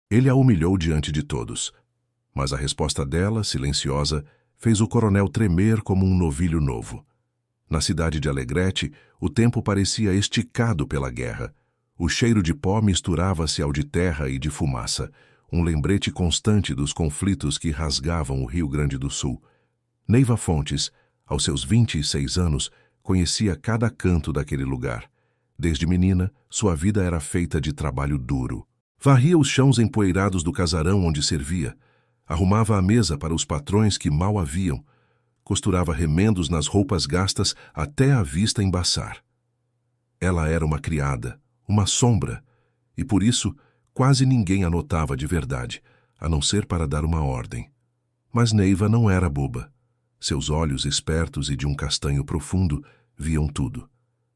Ele a humilhou diante de todos, mas a resposta dela, silenciosa, fez o coronel tremer como um novilho novo. Na cidade de Alegrete, o tempo parecia esticado pela guerra. O cheiro de pó misturava-se ao de terra e de fumaça, um lembrete constante dos conflitos que rasgavam o Rio Grande do Sul. Neiva Fontes, aos seus 26 anos, conhecia cada canto daquele lugar. Desde menina, sua vida era feita de trabalho duro. Varria os chãos empoeirados do casarão onde servia, arrumava a mesa para os patrões que mal a viam, costurava remendos nas roupas gastas até a vista embaçar. Ela era uma criada, uma sombra, e por isso quase ninguém a notava de verdade, a não ser para dar uma ordem. Mas Neiva não era boba. Seus olhos espertos e de um castanho profundo viam tudo.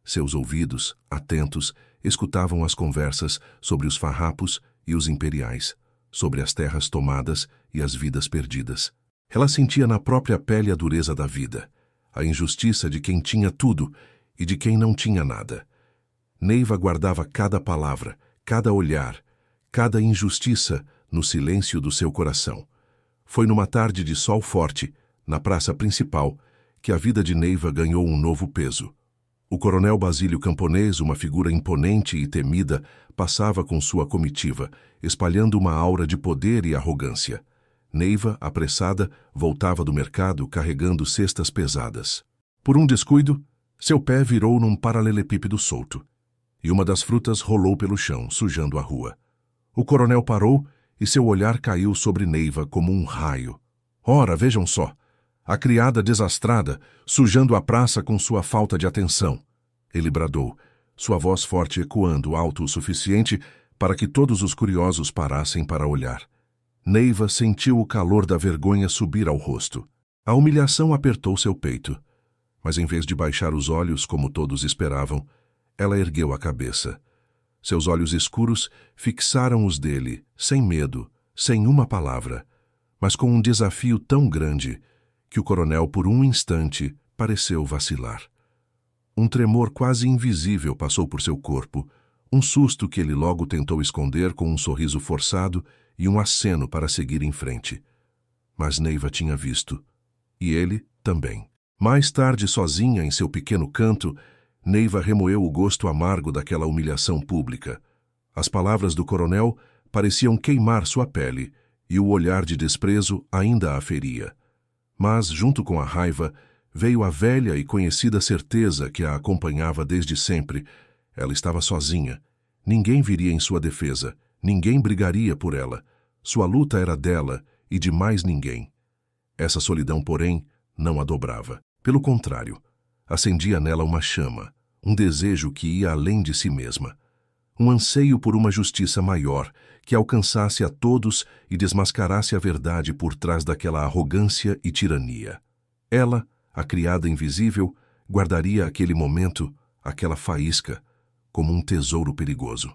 Seus ouvidos, atentos, escutavam as conversas sobre os farrapos e os imperiais, sobre as terras tomadas e as vidas perdidas. Ela sentia na própria pele a dureza da vida, a injustiça de quem tinha tudo e de quem não tinha nada. Neiva guardava cada palavra, cada olhar, cada injustiça no silêncio do seu coração. Foi numa tarde de sol forte, na praça principal, que a vida de Neiva ganhou um novo peso. O coronel Basílio Camponês, uma figura imponente e temida, passava com sua comitiva, espalhando uma aura de poder e arrogância. Neiva, apressada, voltava do mercado carregando cestas pesadas. Por um descuido, seu pé virou num paralelepípedo solto, e uma das frutas rolou pelo chão, sujando a rua. O coronel parou e seu olhar caiu sobre Neiva como um raio. Ora, vejam só! A criada desastrada, sujando a praça com sua falta de atenção. Ele bradou, sua voz forte ecoando alto o suficiente para que todos os curiosos parassem para olhar. Neiva sentiu o calor da vergonha subir ao rosto. A humilhação apertou seu peito, mas em vez de baixar os olhos como todos esperavam, ela ergueu a cabeça. Seus olhos escuros fixaram os dele, sem medo, sem uma palavra, mas com um desafio tão grande que o coronel, por um instante, pareceu vacilar. Um tremor quase invisível passou por seu corpo, um susto que ele logo tentou esconder com um sorriso forçado e um aceno para seguir em frente. Mas Neiva tinha visto. E ele também. Mais tarde, sozinha em seu pequeno canto, Neiva remoeu o gosto amargo daquela humilhação pública. As palavras do coronel pareciam queimar sua pele, e o olhar de desprezo ainda a feria. Mas, junto com a raiva, veio a velha e conhecida certeza que a acompanhava desde sempre. Ela estava sozinha. Ninguém viria em sua defesa. Ninguém brigaria por ela. Sua luta era dela e de mais ninguém. Essa solidão, porém, não a dobrava. Pelo contrário, acendia nela uma chama, um desejo que ia além de si mesma. Um anseio por uma justiça maior, que alcançasse a todos e desmascarasse a verdade por trás daquela arrogância e tirania. Ela, a criada invisível, guardaria aquele momento, aquela faísca, como um tesouro perigoso.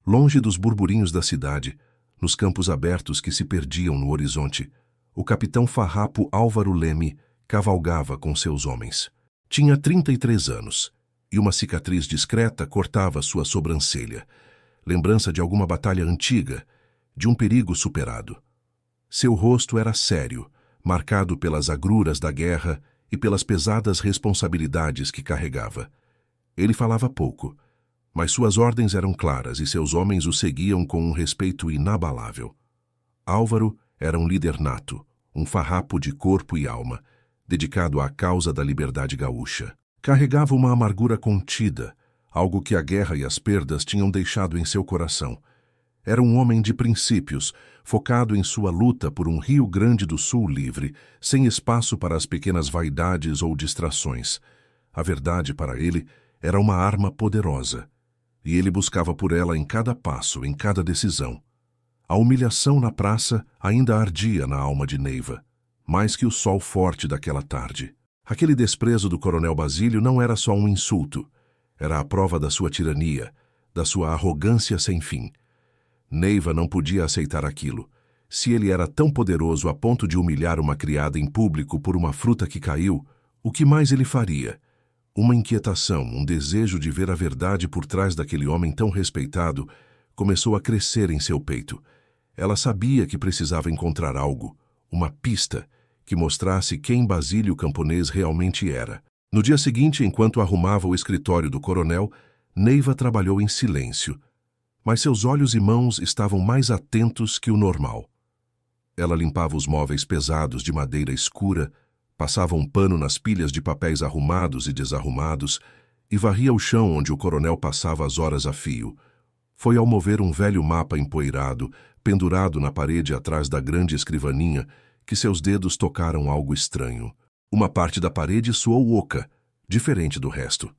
Longe dos burburinhos da cidade, nos campos abertos que se perdiam no horizonte, o capitão farrapo Álvaro Leme cavalgava com seus homens. Tinha 33 anos, e uma cicatriz discreta cortava sua sobrancelha, lembrança de alguma batalha antiga, de um perigo superado. Seu rosto era sério, marcado pelas agruras da guerra e pelas pesadas responsabilidades que carregava. Ele falava pouco, mas suas ordens eram claras e seus homens o seguiam com um respeito inabalável. Álvaro era um líder nato, um farrapo de corpo e alma, dedicado à causa da liberdade gaúcha. Carregava uma amargura contida, algo que a guerra e as perdas tinham deixado em seu coração. Era um homem de princípios, focado em sua luta por um Rio Grande do Sul livre, sem espaço para as pequenas vaidades ou distrações. A verdade, para ele, era uma arma poderosa, e ele buscava por ela em cada passo, em cada decisão. A humilhação na praça ainda ardia na alma de Neiva, mais que o sol forte daquela tarde. Aquele desprezo do coronel Basílio não era só um insulto, era a prova da sua tirania, da sua arrogância sem fim. Neiva não podia aceitar aquilo. Se ele era tão poderoso a ponto de humilhar uma criada em público por uma fruta que caiu, o que mais ele faria? Uma inquietação, um desejo de ver a verdade por trás daquele homem tão respeitado, começou a crescer em seu peito. Ela sabia que precisava encontrar algo, uma pista, que mostrasse quem Basílio Camponês realmente era. No dia seguinte, enquanto arrumava o escritório do coronel, Neiva trabalhou em silêncio, mas seus olhos e mãos estavam mais atentos que o normal. Ela limpava os móveis pesados de madeira escura, passava um pano nas pilhas de papéis arrumados e desarrumados e varria o chão onde o coronel passava as horas a fio. Foi ao mover um velho mapa empoeirado, pendurado na parede atrás da grande escrivaninha, que seus dedos tocaram algo estranho. Uma parte da parede soou oca, diferente do resto.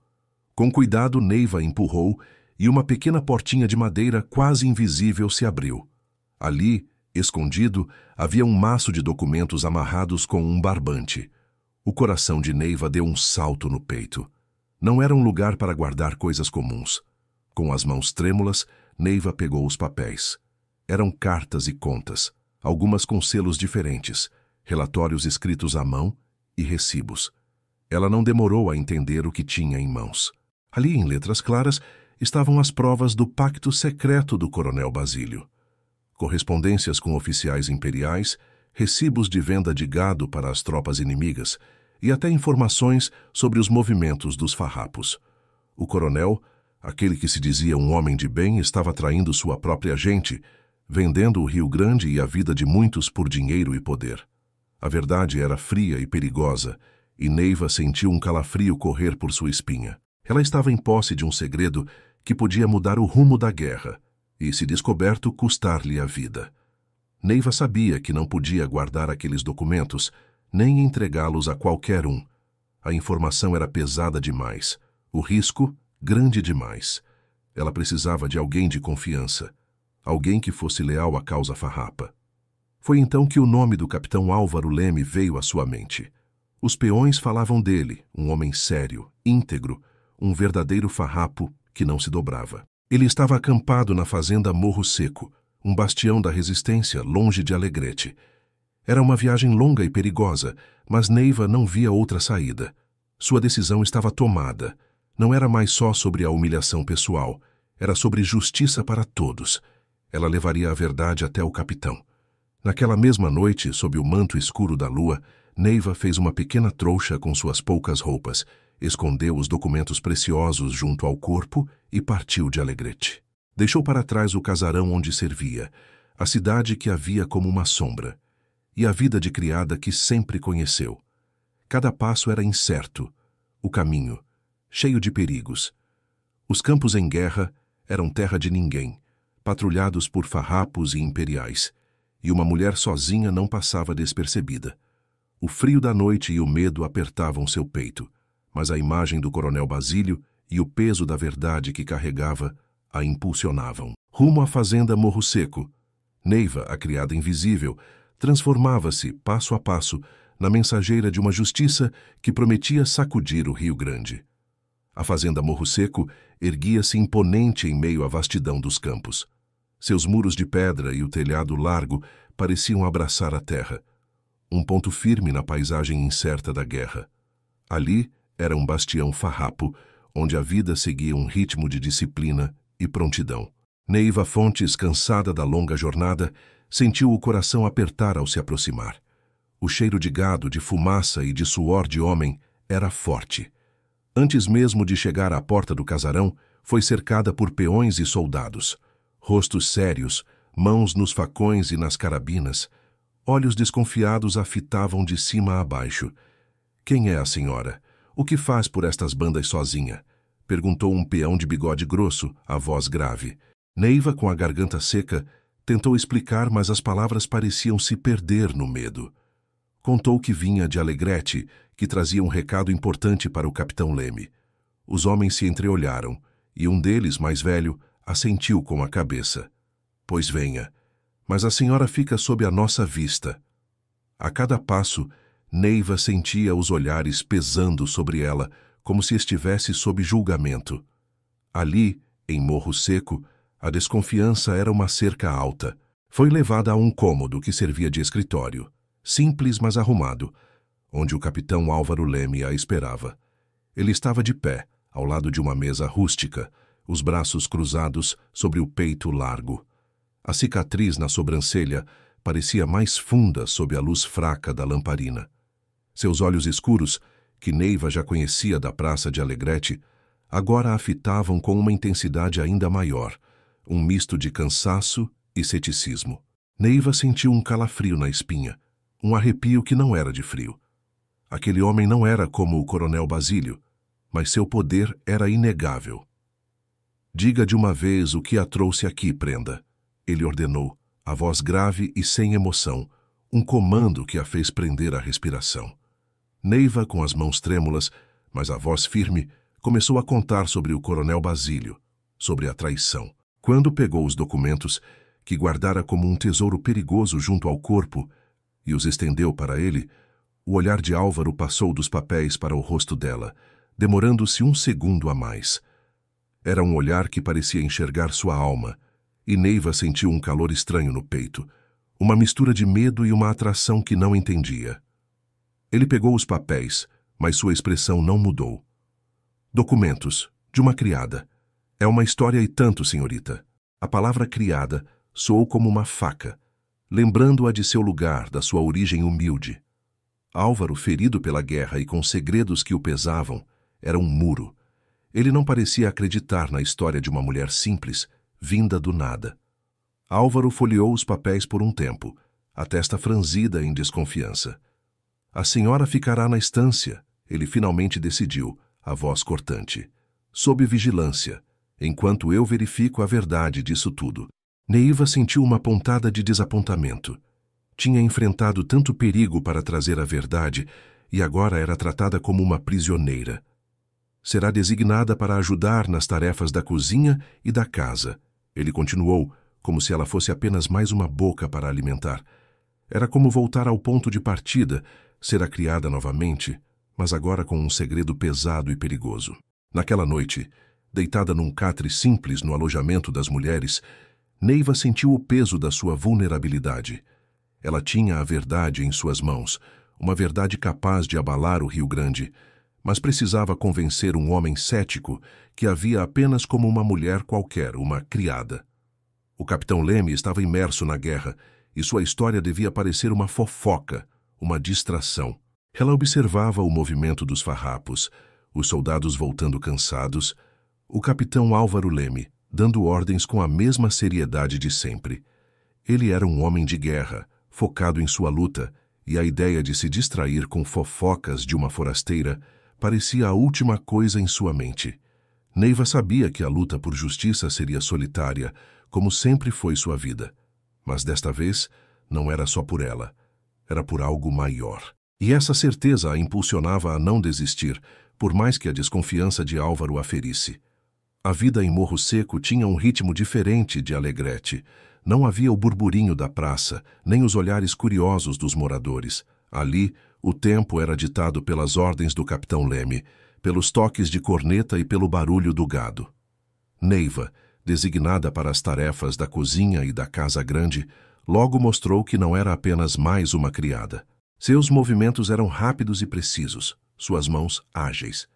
Com cuidado, Neiva empurrou e uma pequena portinha de madeira quase invisível se abriu. Ali, escondido, havia um maço de documentos amarrados com um barbante. O coração de Neiva deu um salto no peito. Não era um lugar para guardar coisas comuns. Com as mãos trêmulas, Neiva pegou os papéis. Eram cartas e contas, algumas com selos diferentes, relatórios escritos à mão e recibos. Ela não demorou a entender o que tinha em mãos. Ali, em letras claras, estavam as provas do pacto secreto do coronel Basílio. Correspondências com oficiais imperiais, recibos de venda de gado para as tropas inimigas e até informações sobre os movimentos dos farrapos. O coronel, aquele que se dizia um homem de bem, estava traindo sua própria gente, vendendo o Rio Grande e a vida de muitos por dinheiro e poder. A verdade era fria e perigosa, e Neiva sentiu um calafrio correr por sua espinha. Ela estava em posse de um segredo que podia mudar o rumo da guerra e, se descoberto, custar-lhe a vida. Neiva sabia que não podia guardar aqueles documentos, nem entregá-los a qualquer um. A informação era pesada demais, o risco grande demais. Ela precisava de alguém de confiança, alguém que fosse leal à causa farrapa. Foi então que o nome do capitão Álvaro Leme veio à sua mente. Os peões falavam dele, um homem sério, íntegro, um verdadeiro farrapo que não se dobrava. Ele estava acampado na fazenda Morro Seco, um bastião da resistência, longe de Alegrete. Era uma viagem longa e perigosa, mas Neiva não via outra saída. Sua decisão estava tomada. Não era mais só sobre a humilhação pessoal, era sobre justiça para todos. Ela levaria a verdade até o capitão. Naquela mesma noite, sob o manto escuro da lua, Neiva fez uma pequena trouxa com suas poucas roupas, escondeu os documentos preciosos junto ao corpo e partiu de Alegrete. Deixou para trás o casarão onde servia, a cidade que havia como uma sombra, e a vida de criada que sempre conheceu. Cada passo era incerto, o caminho, cheio de perigos. Os campos em guerra eram terra de ninguém, patrulhados por farrapos e imperiais, e uma mulher sozinha não passava despercebida. O frio da noite e o medo apertavam seu peito, mas a imagem do coronel Basílio e o peso da verdade que carregava a impulsionavam. Rumo à fazenda Morro Seco, Neiva, a criada invisível, transformava-se, passo a passo, na mensageira de uma justiça que prometia sacudir o Rio Grande. A fazenda Morro Seco erguia-se imponente em meio à vastidão dos campos. Seus muros de pedra e o telhado largo pareciam abraçar a terra, um ponto firme na paisagem incerta da guerra. Ali era um bastião farrapo, onde a vida seguia um ritmo de disciplina e prontidão. Neiva Fontes, cansada da longa jornada, sentiu o coração apertar ao se aproximar. O cheiro de gado, de fumaça e de suor de homem era forte. Antes mesmo de chegar à porta do casarão, foi cercada por peões e soldados. Rostos sérios, mãos nos facões e nas carabinas, olhos desconfiados a fitavam de cima a baixo. "Quem é a senhora? O que faz por estas bandas sozinha?" perguntou um peão de bigode grosso, a voz grave. Neiva, com a garganta seca, tentou explicar, mas as palavras pareciam se perder no medo. Contou que vinha de Alegrete, que trazia um recado importante para o capitão Leme. Os homens se entreolharam, e um deles, mais velho, assentiu com a cabeça. "Pois venha, mas a senhora fica sob a nossa vista." A cada passo, Neiva sentia os olhares pesando sobre ela, como se estivesse sob julgamento. Ali, em Morro Seco, a desconfiança era uma cerca alta. Foi levada a um cômodo que servia de escritório, simples mas arrumado, onde o capitão Álvaro Leme a esperava. Ele estava de pé, ao lado de uma mesa rústica, os braços cruzados sobre o peito largo. A cicatriz na sobrancelha parecia mais funda sob a luz fraca da lamparina. Seus olhos escuros, que Neiva já conhecia da praça de Alegrete, agora a fitavam com uma intensidade ainda maior, um misto de cansaço e ceticismo. Neiva sentiu um calafrio na espinha, um arrepio que não era de frio. Aquele homem não era como o coronel Basílio, mas seu poder era inegável. Diga de uma vez o que a trouxe aqui, prenda. Ele ordenou, a voz grave e sem emoção, um comando que a fez prender a respiração. Neiva, com as mãos trêmulas, mas a voz firme, começou a contar sobre o coronel Basílio, sobre a traição. Quando pegou os documentos, que guardara como um tesouro perigoso junto ao corpo, e os estendeu para ele, o olhar de Álvaro passou dos papéis para o rosto dela, demorando-se um segundo a mais. Era um olhar que parecia enxergar sua alma, e Neiva sentiu um calor estranho no peito, uma mistura de medo e uma atração que não entendia. Ele pegou os papéis, mas sua expressão não mudou. Documentos, de uma criada. É uma história e tanto, senhorita. A palavra criada soou como uma faca, lembrando-a de seu lugar, da sua origem humilde. Álvaro, ferido pela guerra e com segredos que o pesavam, era um muro. Ele não parecia acreditar na história de uma mulher simples, vinda do nada. Álvaro folheou os papéis por um tempo, a testa franzida em desconfiança. A senhora ficará na estância, ele finalmente decidiu, a voz cortante. Sob vigilância, enquanto eu verifico a verdade disso tudo. Neiva sentiu uma pontada de desapontamento. Tinha enfrentado tanto perigo para trazer a verdade e agora era tratada como uma prisioneira. Será designada para ajudar nas tarefas da cozinha e da casa. Ele continuou, como se ela fosse apenas mais uma boca para alimentar. Era como voltar ao ponto de partida, ser a criada novamente, mas agora com um segredo pesado e perigoso. Naquela noite, deitada num catre simples no alojamento das mulheres, Neiva sentiu o peso da sua vulnerabilidade. Ela tinha a verdade em suas mãos, uma verdade capaz de abalar o Rio Grande, mas precisava convencer um homem cético que a via apenas como uma mulher qualquer, uma criada. O capitão Leme estava imerso na guerra e sua história devia parecer uma fofoca, uma distração. Ela observava o movimento dos farrapos, os soldados voltando cansados, o capitão Álvaro Leme, dando ordens com a mesma seriedade de sempre. Ele era um homem de guerra, focado em sua luta, e a ideia de se distrair com fofocas de uma forasteira parecia a última coisa em sua mente. Neiva sabia que a luta por justiça seria solitária, como sempre foi sua vida. Mas desta vez, não era só por ela. Era por algo maior. E essa certeza a impulsionava a não desistir, por mais que a desconfiança de Álvaro a ferisse. A vida em Morro Seco tinha um ritmo diferente de Alegrete. Não havia o burburinho da praça, nem os olhares curiosos dos moradores. Ali, o tempo era ditado pelas ordens do capitão Leme, pelos toques de corneta e pelo barulho do gado. Neiva, designada para as tarefas da cozinha e da casa grande, logo mostrou que não era apenas mais uma criada. Seus movimentos eram rápidos e precisos, suas mãos ágeis.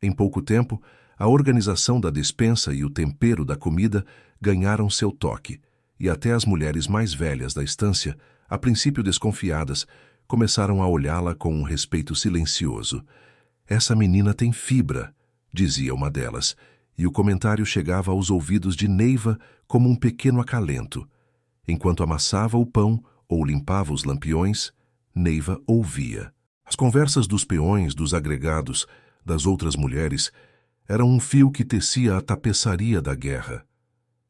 Em pouco tempo, a organização da despensa e o tempero da comida ganharam seu toque, e até as mulheres mais velhas da estância, a princípio desconfiadas, começaram a olhá-la com um respeito silencioso. "Essa menina tem fibra", dizia uma delas, e o comentário chegava aos ouvidos de Neiva como um pequeno acalento. Enquanto amassava o pão ou limpava os lampiões, Neiva ouvia. As conversas dos peões, dos agregados, das outras mulheres, eram um fio que tecia a tapeçaria da guerra.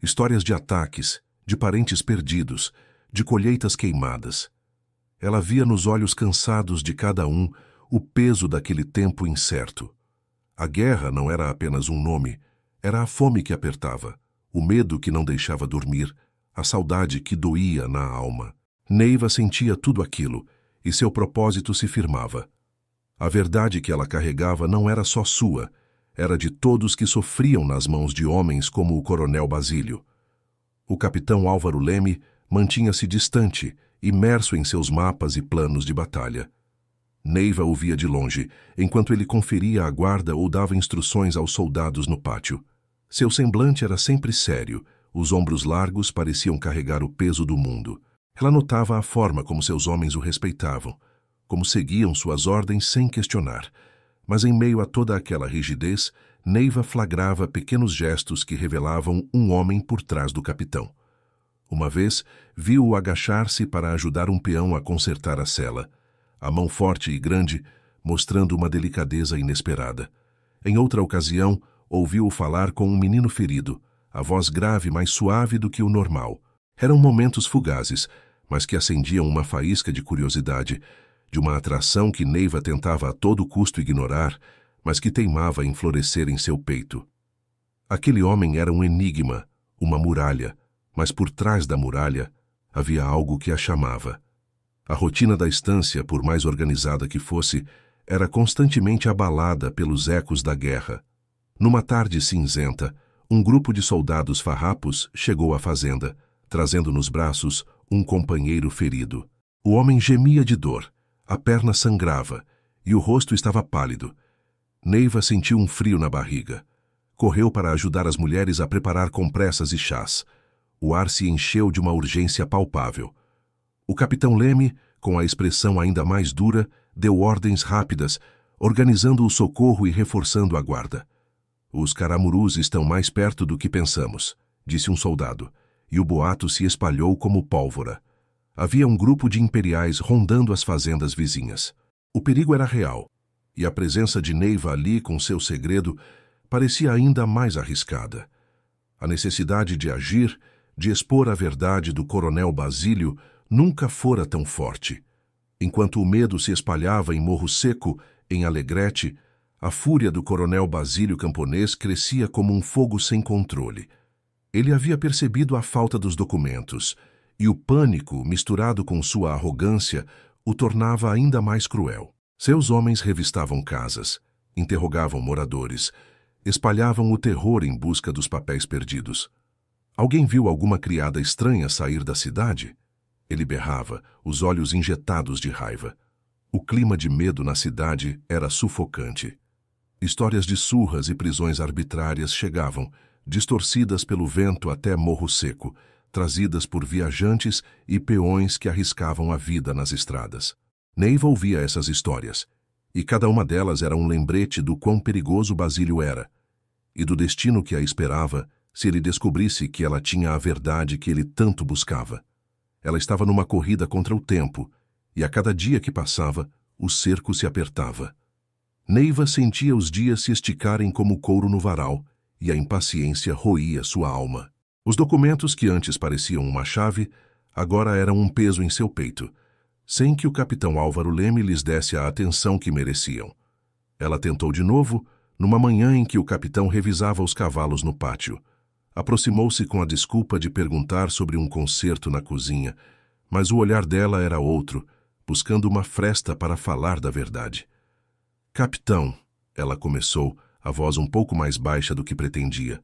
Histórias de ataques, de parentes perdidos, de colheitas queimadas. Ela via nos olhos cansados de cada um o peso daquele tempo incerto. A guerra não era apenas um nome, era a fome que apertava, o medo que não deixava dormir, a saudade que doía na alma. Neiva sentia tudo aquilo, e seu propósito se firmava. A verdade que ela carregava não era só sua, era de todos que sofriam nas mãos de homens como o coronel Basílio. O capitão Álvaro Leme mantinha-se distante, imerso em seus mapas e planos de batalha. Neiva o via de longe, enquanto ele conferia a guarda ou dava instruções aos soldados no pátio. Seu semblante era sempre sério, Os ombros largos pareciam carregar o peso do mundo. Ela notava a forma como seus homens o respeitavam, como seguiam suas ordens sem questionar. Mas em meio a toda aquela rigidez, Neiva flagrava pequenos gestos que revelavam um homem por trás do capitão. Uma vez, viu-o agachar-se para ajudar um peão a consertar a sela, a mão forte e grande, mostrando uma delicadeza inesperada. Em outra ocasião, ouviu-o falar com um menino ferido, a voz grave mais suave do que o normal. Eram momentos fugazes, mas que acendiam uma faísca de curiosidade, de uma atração que Neiva tentava a todo custo ignorar, mas que teimava em florescer em seu peito. Aquele homem era um enigma, uma muralha, mas por trás da muralha havia algo que a chamava. A rotina da estância, por mais organizada que fosse, era constantemente abalada pelos ecos da guerra. Numa tarde cinzenta, um grupo de soldados farrapos chegou à fazenda, trazendo nos braços um companheiro ferido. O homem gemia de dor, a perna sangrava e o rosto estava pálido. Neiva sentiu um frio na barriga. Correu para ajudar as mulheres a preparar compressas e chás. O ar se encheu de uma urgência palpável. O capitão Leme, com a expressão ainda mais dura, deu ordens rápidas, organizando o socorro e reforçando a guarda. Os caramurus estão mais perto do que pensamos, disse um soldado, e o boato se espalhou como pólvora. Havia um grupo de imperiais rondando as fazendas vizinhas. O perigo era real, e a presença de Neiva ali com seu segredo parecia ainda mais arriscada. A necessidade de agir, de expor a verdade do coronel Basílio, nunca fora tão forte. Enquanto o medo se espalhava em Morro Seco, em Alegrete, a fúria do coronel Basílio Camponês crescia como um fogo sem controle. Ele havia percebido a falta dos documentos, e o pânico, misturado com sua arrogância, o tornava ainda mais cruel. Seus homens revistavam casas, interrogavam moradores, espalhavam o terror em busca dos papéis perdidos. Alguém viu alguma criada estranha sair da cidade? Ele berrava, os olhos injetados de raiva. O clima de medo na cidade era sufocante. Histórias de surras e prisões arbitrárias chegavam, distorcidas pelo vento até Morro Seco, trazidas por viajantes e peões que arriscavam a vida nas estradas. Neiva ouvia essas histórias, e cada uma delas era um lembrete do quão perigoso Basílio era, e do destino que a esperava se ele descobrisse que ela tinha a verdade que ele tanto buscava. Ela estava numa corrida contra o tempo, e a cada dia que passava, o cerco se apertava. Neiva sentia os dias se esticarem como couro no varal, e a impaciência roía sua alma. Os documentos que antes pareciam uma chave, agora eram um peso em seu peito, sem que o capitão Álvaro Leme lhes desse a atenção que mereciam. Ela tentou de novo, numa manhã em que o capitão revisava os cavalos no pátio. Aproximou-se com a desculpa de perguntar sobre um concerto na cozinha, mas o olhar dela era outro, buscando uma fresta para falar da verdade. Capitão, ela começou, a voz um pouco mais baixa do que pretendia.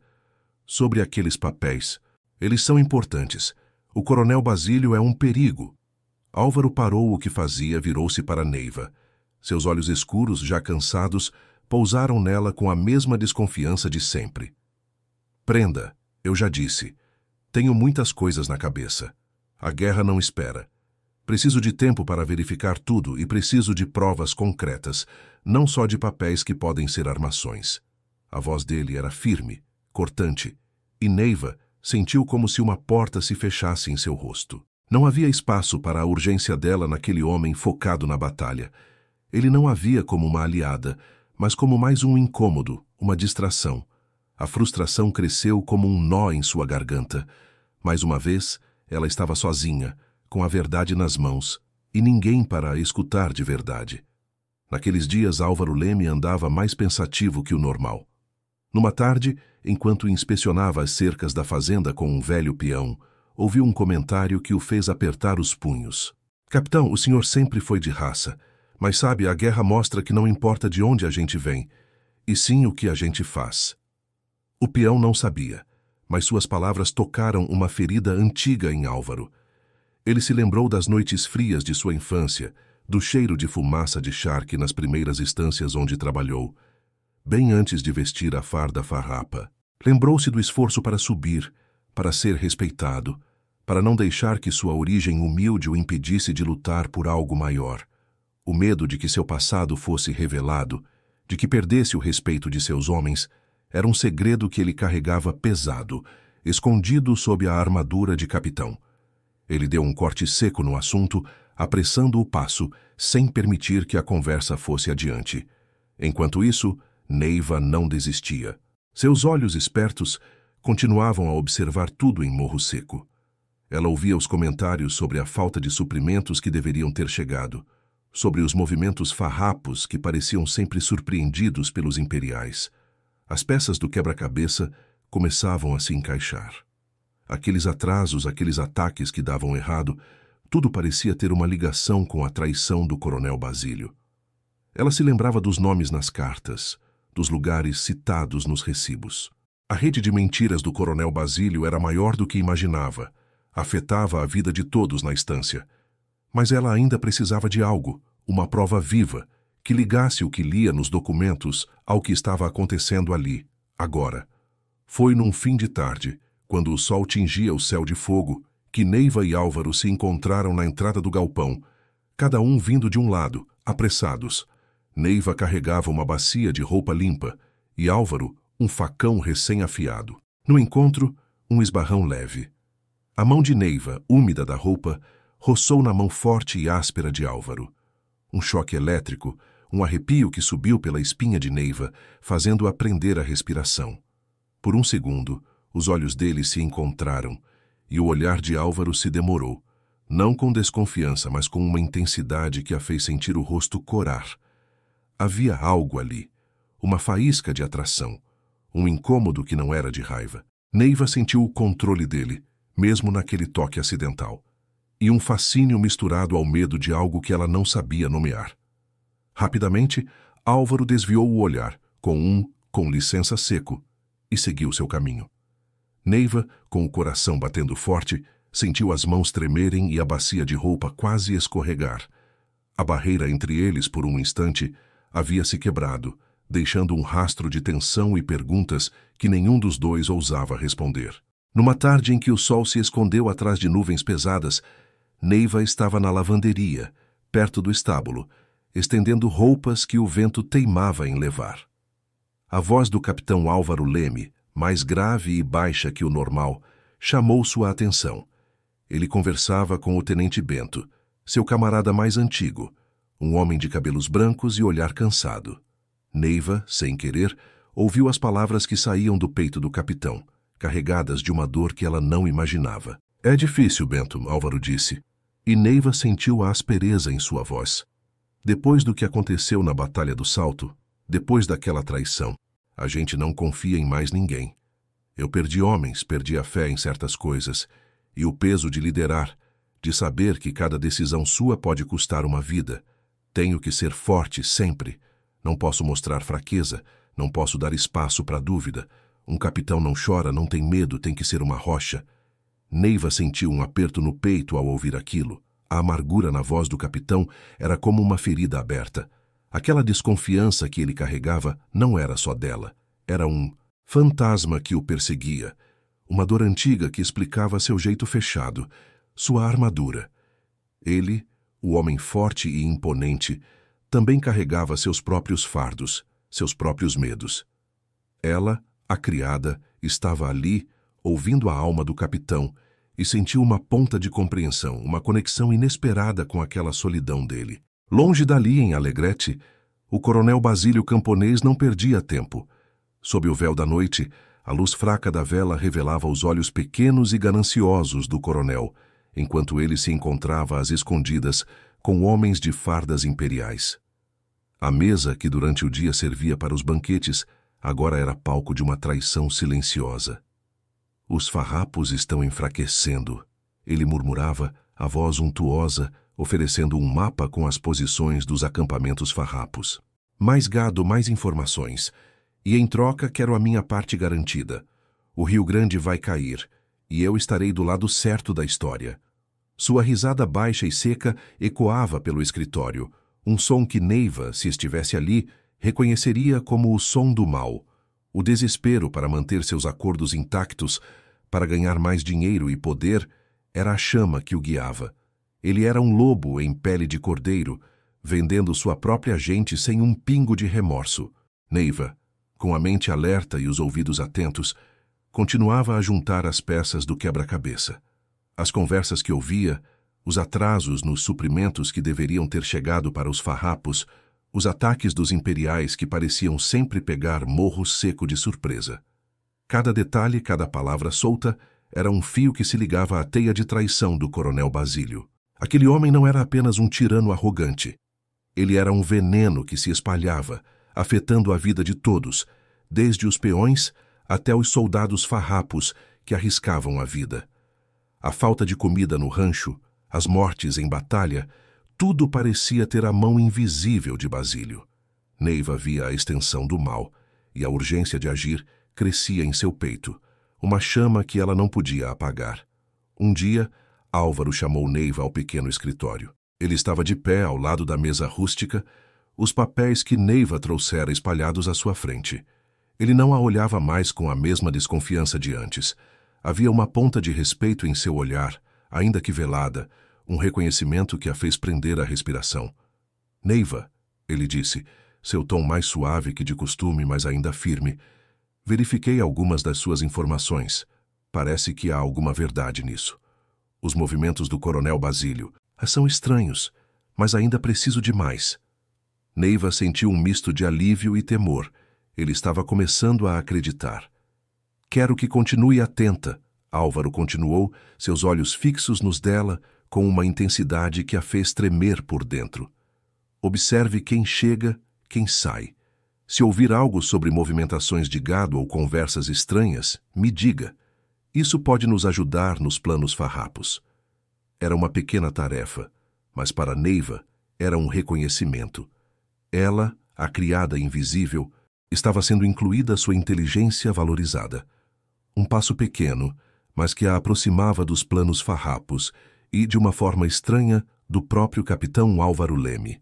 Sobre aqueles papéis. Eles são importantes. O coronel Basílio é um perigo. Álvaro parou o que fazia, virou-se para Neiva. Seus olhos escuros, já cansados, pousaram nela com a mesma desconfiança de sempre. Prenda, eu já disse. Tenho muitas coisas na cabeça. A guerra não espera. Preciso de tempo para verificar tudo e preciso de provas concretas, não só de papéis que podem ser armações. A voz dele era firme, cortante, e Neiva sentiu como se uma porta se fechasse em seu rosto. Não havia espaço para a urgência dela naquele homem focado na batalha. Ele não a via como uma aliada, mas como mais um incômodo, uma distração. A frustração cresceu como um nó em sua garganta. Mais uma vez, ela estava sozinha, com a verdade nas mãos, e ninguém para a escutar de verdade. Naqueles dias, Álvaro Leme andava mais pensativo que o normal. Numa tarde, enquanto inspecionava as cercas da fazenda com um velho peão, ouviu um comentário que o fez apertar os punhos. Capitão, o senhor sempre foi de raça, mas sabe, a guerra mostra que não importa de onde a gente vem, e sim o que a gente faz. O peão não sabia, mas suas palavras tocaram uma ferida antiga em Álvaro. Ele se lembrou das noites frias de sua infância, do cheiro de fumaça de charque nas primeiras estâncias onde trabalhou, bem antes de vestir a farda farrapa. Lembrou-se do esforço para subir, para ser respeitado, para não deixar que sua origem humilde o impedisse de lutar por algo maior. O medo de que seu passado fosse revelado, de que perdesse o respeito de seus homens, era um segredo que ele carregava pesado, escondido sob a armadura de capitão. Ele deu um corte seco no assunto, apressando o passo, sem permitir que a conversa fosse adiante. Enquanto isso, Neiva não desistia. Seus olhos espertos continuavam a observar tudo em Morro Seco. Ela ouvia os comentários sobre a falta de suprimentos que deveriam ter chegado, sobre os movimentos farrapos que pareciam sempre surpreendidos pelos imperiais. As peças do quebra-cabeça começavam a se encaixar. Aqueles atrasos, aqueles ataques que davam errado, tudo parecia ter uma ligação com a traição do coronel Basílio. Ela se lembrava dos nomes nas cartas, dos lugares citados nos recibos. A rede de mentiras do coronel Basílio era maior do que imaginava, afetava a vida de todos na estância. Mas ela ainda precisava de algo, uma prova viva, que ligasse o que lia nos documentos ao que estava acontecendo ali, agora. Foi num fim de tarde, quando o sol tingia o céu de fogo, que Neiva e Álvaro se encontraram na entrada do galpão, cada um vindo de um lado, apressados. Neiva carregava uma bacia de roupa limpa e Álvaro um facão recém-afiado. No encontro, um esbarrão leve. A mão de Neiva, úmida da roupa, roçou na mão forte e áspera de Álvaro. Um choque elétrico, um arrepio que subiu pela espinha de Neiva, fazendo-a prender a respiração. Por um segundo, os olhos dele se encontraram, e o olhar de Álvaro se demorou, não com desconfiança, mas com uma intensidade que a fez sentir o rosto corar. Havia algo ali, uma faísca de atração, um incômodo que não era de raiva. Neiva sentiu o controle dele, mesmo naquele toque acidental, e um fascínio misturado ao medo de algo que ela não sabia nomear. Rapidamente, Álvaro desviou o olhar, com licença seco, e seguiu seu caminho. Neiva, com o coração batendo forte, sentiu as mãos tremerem e a bacia de roupa quase escorregar. A barreira entre eles, por um instante, havia se quebrado, deixando um rastro de tensão e perguntas que nenhum dos dois ousava responder. Numa tarde em que o sol se escondeu atrás de nuvens pesadas, Neiva estava na lavanderia, perto do estábulo, estendendo roupas que o vento teimava em levar. A voz do capitão Álvaro Leme, mais grave e baixa que o normal, chamou sua atenção. Ele conversava com o tenente Bento, seu camarada mais antigo, um homem de cabelos brancos e olhar cansado. Neiva, sem querer, ouviu as palavras que saíam do peito do capitão, carregadas de uma dor que ela não imaginava. "É difícil, Bento", Álvaro disse, e Neiva sentiu a aspereza em sua voz. Depois do que aconteceu na Batalha do Salto, depois daquela traição, a gente não confia em mais ninguém. Eu perdi homens, perdi a fé em certas coisas, e o peso de liderar, de saber que cada decisão sua pode custar uma vida. Tenho que ser forte sempre. Não posso mostrar fraqueza, não posso dar espaço para dúvida. Um capitão não chora, não tem medo, tem que ser uma rocha. Neiva sentiu um aperto no peito ao ouvir aquilo. A amargura na voz do capitão era como uma ferida aberta. Aquela desconfiança que ele carregava não era só dela. Era um fantasma que o perseguia. Uma dor antiga que explicava seu jeito fechado, sua armadura. Ele, o homem forte e imponente, também carregava seus próprios fardos, seus próprios medos. Ela, a criada, estava ali, ouvindo a alma do capitão, e sentiu uma ponta de compreensão, uma conexão inesperada com aquela solidão dele. Longe dali, em Alegrete, o coronel Basílio Camponês não perdia tempo. Sob o véu da noite, a luz fraca da vela revelava os olhos pequenos e gananciosos do coronel, enquanto ele se encontrava às escondidas com homens de fardas imperiais. A mesa, que durante o dia servia para os banquetes, agora era palco de uma traição silenciosa. "Os farrapos estão enfraquecendo", ele murmurava, a voz untuosa, oferecendo um mapa com as posições dos acampamentos farrapos. "Mais gado, mais informações. E em troca quero a minha parte garantida. O Rio Grande vai cair, e eu estarei do lado certo da história." Sua risada baixa e seca ecoava pelo escritório, um som que Neiva, se estivesse ali, reconheceria como o som do mal, o desespero para manter seus acordos intactos, Para ganhar mais dinheiro e poder, era a chama que o guiava. Ele era um lobo em pele de cordeiro, vendendo sua própria gente sem um pingo de remorso. Neiva, com a mente alerta e os ouvidos atentos, continuava a juntar as peças do quebra-cabeça. As conversas que ouvia, os atrasos nos suprimentos que deveriam ter chegado para os farrapos, os ataques dos imperiais que pareciam sempre pegar Morro Seco de surpresa. Cada detalhe, cada palavra solta, era um fio que se ligava à teia de traição do coronel Basílio. Aquele homem não era apenas um tirano arrogante. Ele era um veneno que se espalhava, afetando a vida de todos, desde os peões até os soldados farrapos que arriscavam a vida. A falta de comida no rancho, as mortes em batalha, tudo parecia ter a mão invisível de Basílio. Neiva via a extensão do mal, e a urgência de agir crescia em seu peito, uma chama que ela não podia apagar. Um dia, Álvaro chamou Neiva ao pequeno escritório. Ele estava de pé ao lado da mesa rústica, os papéis que Neiva trouxera espalhados à sua frente. Ele não a olhava mais com a mesma desconfiança de antes. Havia uma ponta de respeito em seu olhar, ainda que velada, um reconhecimento que a fez prender a respiração. Neiva, ele disse, seu tom mais suave que de costume, mas ainda firme. Verifiquei algumas das suas informações. Parece que há alguma verdade nisso. Os movimentos do coronel Basílio são estranhos, mas ainda preciso de mais. Neiva sentiu um misto de alívio e temor. Ele estava começando a acreditar. Quero que continue atenta, Álvaro continuou, seus olhos fixos nos dela, com uma intensidade que a fez tremer por dentro. Observe quem chega, quem sai. Se ouvir algo sobre movimentações de gado ou conversas estranhas, me diga. Isso pode nos ajudar nos planos farrapos. Era uma pequena tarefa, mas para Neiva era um reconhecimento. Ela, a criada invisível, estava sendo incluída à sua inteligência valorizada. Um passo pequeno, mas que a aproximava dos planos farrapos e, de uma forma estranha, do próprio capitão Álvaro Leme.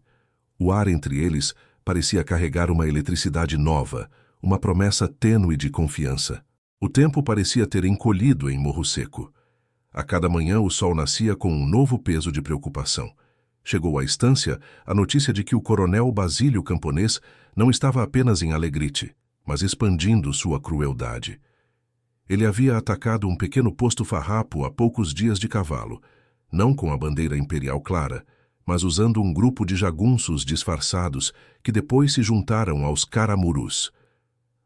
O ar entre eles parecia carregar uma eletricidade nova, uma promessa tênue de confiança. O tempo parecia ter encolhido em Morro Seco. A cada manhã o sol nascia com um novo peso de preocupação. Chegou à estância a notícia de que o coronel Basílio Camponês não estava apenas em Alegrite, mas expandindo sua crueldade. Ele havia atacado um pequeno posto farrapo a poucos dias de cavalo, não com a bandeira imperial clara, mas usando um grupo de jagunços disfarçados que depois se juntaram aos caramurus.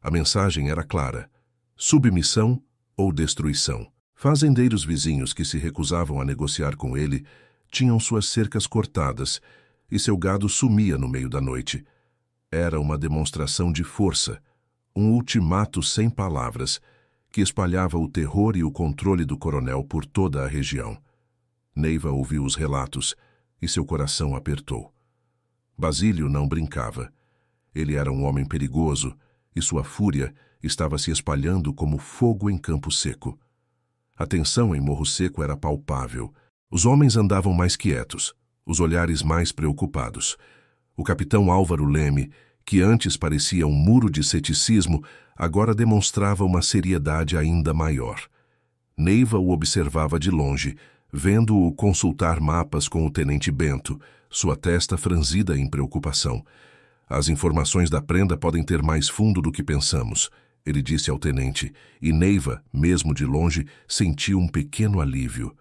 A mensagem era clara: submissão ou destruição. Fazendeiros vizinhos que se recusavam a negociar com ele tinham suas cercas cortadas e seu gado sumia no meio da noite. Era uma demonstração de força, um ultimato sem palavras, que espalhava o terror e o controle do coronel por toda a região. Neiva ouviu os relatos e seu coração apertou. Basílio não brincava. Ele era um homem perigoso e sua fúria estava se espalhando como fogo em campo seco. A tensão em Morro Seco era palpável. Os homens andavam mais quietos, os olhares mais preocupados. O capitão Álvaro Leme, que antes parecia um muro de ceticismo, agora demonstrava uma seriedade ainda maior. Neiva o observava de longe, vendo-o consultar mapas com o tenente Bento, sua testa franzida em preocupação. As informações da prenda podem ter mais fundo do que pensamos, ele disse ao tenente, e Neiva, mesmo de longe, sentiu um pequeno alívio.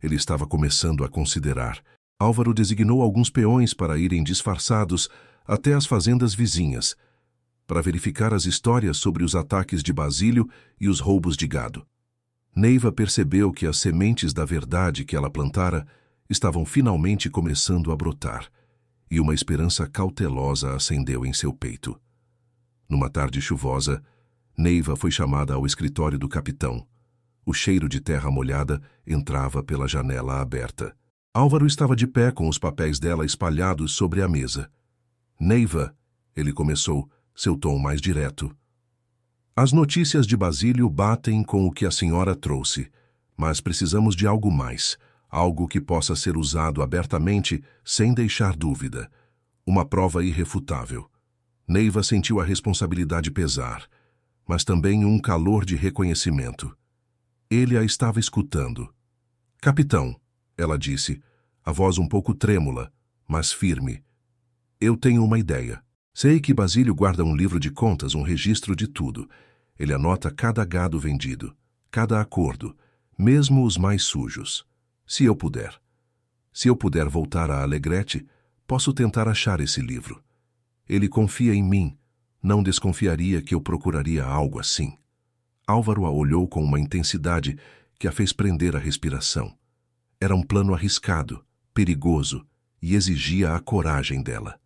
Ele estava começando a considerar. Álvaro designou alguns peões para irem disfarçados até as fazendas vizinhas, para verificar as histórias sobre os ataques de Basílio e os roubos de gado. Neiva percebeu que as sementes da verdade que ela plantara estavam finalmente começando a brotar, e uma esperança cautelosa acendeu em seu peito. Numa tarde chuvosa, Neiva foi chamada ao escritório do capitão. O cheiro de terra molhada entrava pela janela aberta. Álvaro estava de pé com os papéis dela espalhados sobre a mesa. Neiva, ele começou, seu tom mais direto. As notícias de Basílio batem com o que a senhora trouxe, mas precisamos de algo mais, algo que possa ser usado abertamente sem deixar dúvida. Uma prova irrefutável. Neiva sentiu a responsabilidade pesar, mas também um calor de reconhecimento. Ele a estava escutando. Capitão, ela disse, a voz um pouco trêmula, mas firme. Eu tenho uma ideia. Sei que Basílio guarda um livro de contas, um registro de tudo. Ele anota cada gado vendido, cada acordo, mesmo os mais sujos. Se eu puder voltar a Alegrete, posso tentar achar esse livro. Ele confia em mim, não desconfiaria que eu procuraria algo assim. Álvaro a olhou com uma intensidade que a fez prender a respiração. Era um plano arriscado, perigoso, e exigia a coragem dela.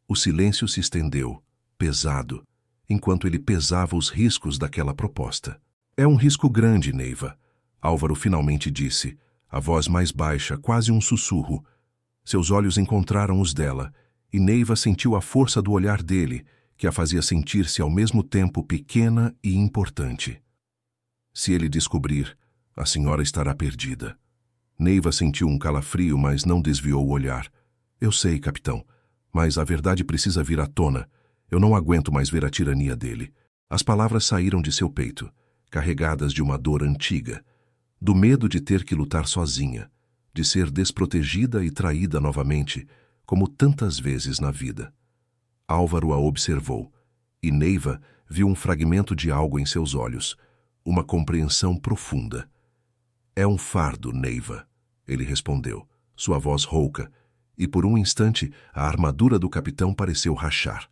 O silêncio se estendeu, pesado, enquanto ele pesava os riscos daquela proposta. É um risco grande, Neiva, Álvaro finalmente disse, a voz mais baixa, quase um sussurro. Seus olhos encontraram os dela, e Neiva sentiu a força do olhar dele, que a fazia sentir-se ao mesmo tempo pequena e importante. Se ele descobrir, a senhora estará perdida. Neiva sentiu um calafrio, mas não desviou o olhar. Eu sei, capitão, mas a verdade precisa vir à tona. Eu não aguento mais ver a tirania dele. As palavras saíram de seu peito, carregadas de uma dor antiga, do medo de ter que lutar sozinha, de ser desprotegida e traída novamente, como tantas vezes na vida. Álvaro a observou, e Neiva viu um fragmento de algo em seus olhos, uma compreensão profunda. É um fardo, Neiva, ele respondeu, sua voz rouca, e por um instante a armadura do capitão pareceu rachar.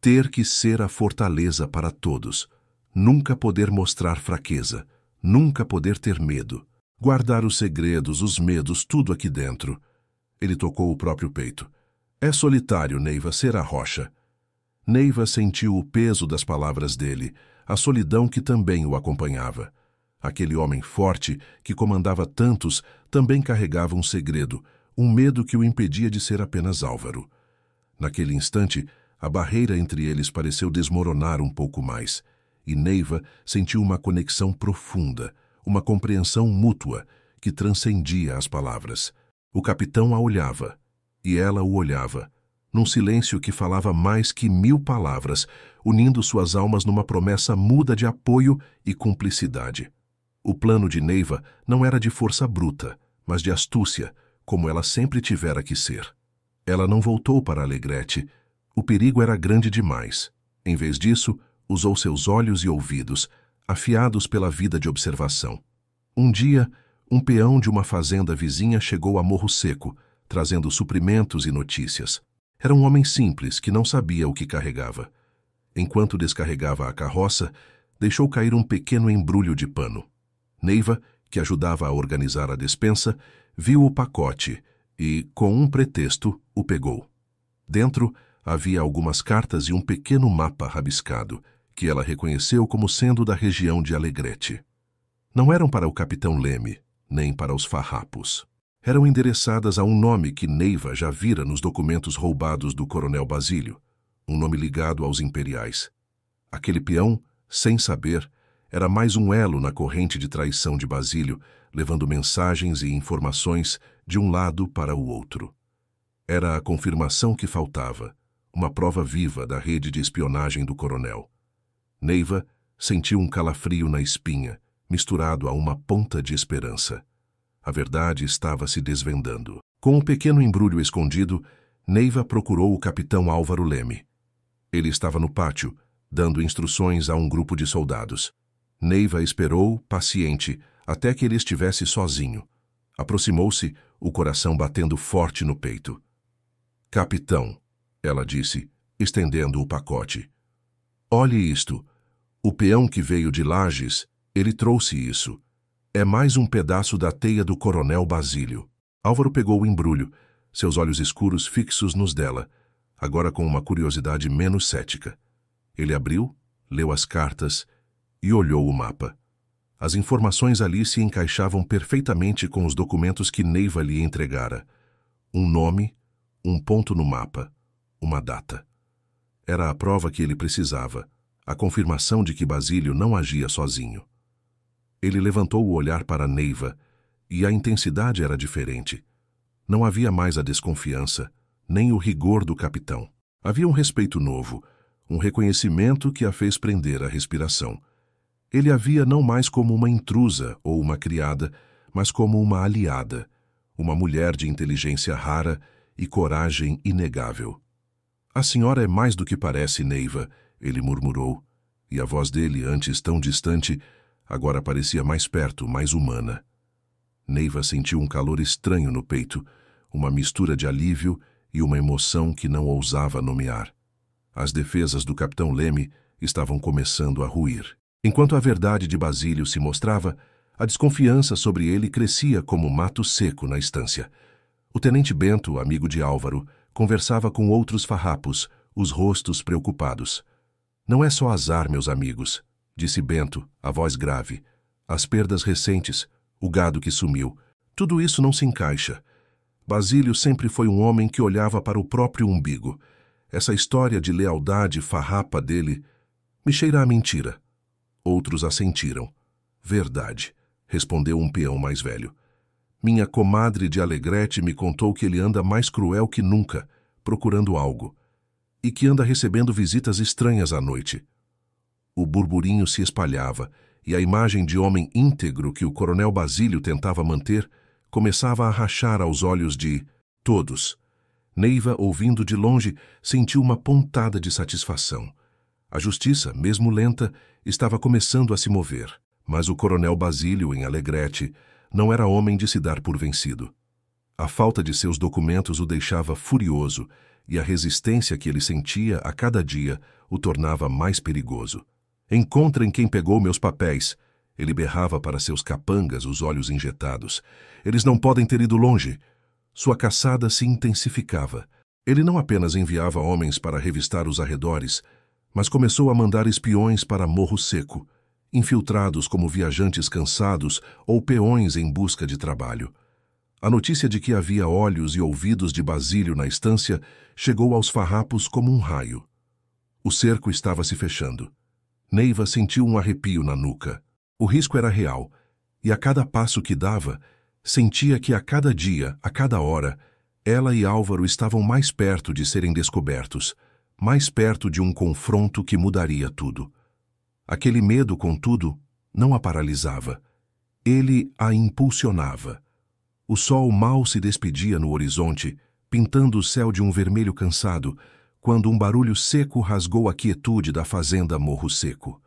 Ter que ser a fortaleza para todos, nunca poder mostrar fraqueza, nunca poder ter medo, guardar os segredos, os medos, tudo aqui dentro. Ele tocou o próprio peito. É solitário, Neiva, ser a rocha. Neiva sentiu o peso das palavras dele, a solidão que também o acompanhava. Aquele homem forte, que comandava tantos, também carregava um segredo, um medo que o impedia de ser apenas Álvaro. Naquele instante, a barreira entre eles pareceu desmoronar um pouco mais, e Neiva sentiu uma conexão profunda, uma compreensão mútua, que transcendia as palavras. O capitão a olhava, e ela o olhava, num silêncio que falava mais que 1000 palavras, unindo suas almas numa promessa muda de apoio e cumplicidade. O plano de Neiva não era de força bruta, mas de astúcia, como ela sempre tivera que ser. Ela não voltou para Alegrete. O perigo era grande demais. Em vez disso, usou seus olhos e ouvidos, afiados pela vida de observação. Um dia, um peão de uma fazenda vizinha chegou a Morro Seco, trazendo suprimentos e notícias. Era um homem simples que não sabia o que carregava. Enquanto descarregava a carroça, deixou cair um pequeno embrulho de pano. Neiva, que ajudava a organizar a despensa, viu o pacote e, com um pretexto, o pegou. Dentro havia algumas cartas e um pequeno mapa rabiscado, que ela reconheceu como sendo da região de Alegrete. Não eram para o capitão Leme, nem para os farrapos. Eram endereçadas a um nome que Neiva já vira nos documentos roubados do coronel Basílio, um nome ligado aos imperiais. Aquele peão, sem saber, era mais um elo na corrente de traição de Basílio, levando mensagens e informações de um lado para o outro. Era a confirmação que faltava, uma prova viva da rede de espionagem do coronel. Neiva sentiu um calafrio na espinha, misturado a uma ponta de esperança. A verdade estava se desvendando. Com um pequeno embrulho escondido, Neiva procurou o capitão Álvaro Leme. Ele estava no pátio, dando instruções a um grupo de soldados. Neiva esperou, paciente, até que ele estivesse sozinho. Aproximou-se, o coração batendo forte no peito. Capitão, ela disse, estendendo o pacote. Olhe isto. O peão que veio de Lages, ele trouxe isso. É mais um pedaço da teia do coronel Basílio. Álvaro pegou o embrulho, seus olhos escuros fixos nos dela, agora com uma curiosidade menos cética. Ele abriu, leu as cartas e olhou o mapa. As informações ali se encaixavam perfeitamente com os documentos que Neiva lhe entregara. Um nome, um ponto no mapa, uma data. Era a prova que ele precisava, a confirmação de que Basílio não agia sozinho. Ele levantou o olhar para Neiva, e a intensidade era diferente. Não havia mais a desconfiança, nem o rigor do capitão. Havia um respeito novo, um reconhecimento que a fez prender a respiração. Ele a via não mais como uma intrusa ou uma criada, mas como uma aliada, uma mulher de inteligência rara e coragem inegável. "A senhora é mais do que parece, Neiva", ele murmurou, e a voz dele, antes tão distante, agora parecia mais perto, mais humana. Neiva sentiu um calor estranho no peito, uma mistura de alívio e uma emoção que não ousava nomear. As defesas do capitão Leme estavam começando a ruir. Enquanto a verdade de Basílio se mostrava, a desconfiança sobre ele crescia como mato seco na estância. O tenente Bento, amigo de Álvaro, conversava com outros farrapos, os rostos preocupados. "Não é só azar, meus amigos", disse Bento, a voz grave. "As perdas recentes, o gado que sumiu, tudo isso não se encaixa. Basílio sempre foi um homem que olhava para o próprio umbigo. Essa história de lealdade farrapa dele me cheira a mentira." Outros assentiram. "Verdade", respondeu um peão mais velho. "Minha comadre de Alegrete me contou que ele anda mais cruel que nunca, procurando algo, e que anda recebendo visitas estranhas à noite." O burburinho se espalhava, e a imagem de homem íntegro que o coronel Basílio tentava manter começava a rachar aos olhos de todos. Neiva, ouvindo de longe, sentiu uma pontada de satisfação. A justiça, mesmo lenta, estava começando a se mover, mas o coronel Basílio, em Alegrete, não era homem de se dar por vencido. A falta de seus documentos o deixava furioso, e a resistência que ele sentia a cada dia o tornava mais perigoso. "Encontrem quem pegou meus papéis", ele berrava para seus capangas, os olhos injetados. "Eles não podem ter ido longe." Sua caçada se intensificava. Ele não apenas enviava homens para revistar os arredores, mas começou a mandar espiões para Morro Seco, infiltrados como viajantes cansados ou peões em busca de trabalho. A notícia de que havia olhos e ouvidos de Basílio na estância chegou aos farrapos como um raio. O cerco estava se fechando. Neiva sentiu um arrepio na nuca. O risco era real, e a cada passo que dava, sentia que a cada dia, a cada hora, ela e Álvaro estavam mais perto de serem descobertos, mais perto de um confronto que mudaria tudo. Aquele medo, contudo, não a paralisava. Ele a impulsionava. O sol mal se despedia no horizonte, pintando o céu de um vermelho cansado, quando um barulho seco rasgou a quietude da fazenda Morro Seco.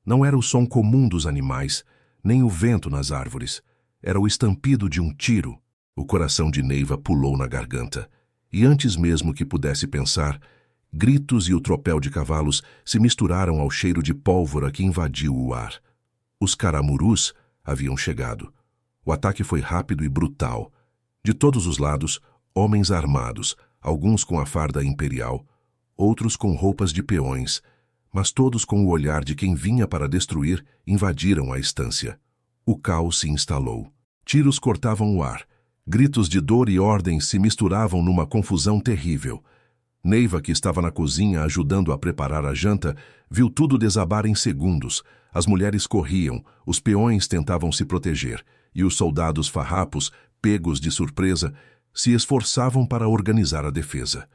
Não era o som comum dos animais, nem o vento nas árvores. Era o estampido de um tiro. O coração de Neiva pulou na garganta, e antes mesmo que pudesse pensar, gritos e o tropel de cavalos se misturaram ao cheiro de pólvora que invadiu o ar. Os caramurus haviam chegado. O ataque foi rápido e brutal. De todos os lados, homens armados, alguns com a farda imperial, outros com roupas de peões, mas todos com o olhar de quem vinha para destruir, invadiram a estância. O caos se instalou. Tiros cortavam o ar. Gritos de dor e ordem se misturavam numa confusão terrível. Neiva, que estava na cozinha ajudando a preparar a janta, viu tudo desabar em segundos. As mulheres corriam, os peões tentavam se proteger, e os soldados farrapos, pegos de surpresa, se esforçavam para organizar a defesa.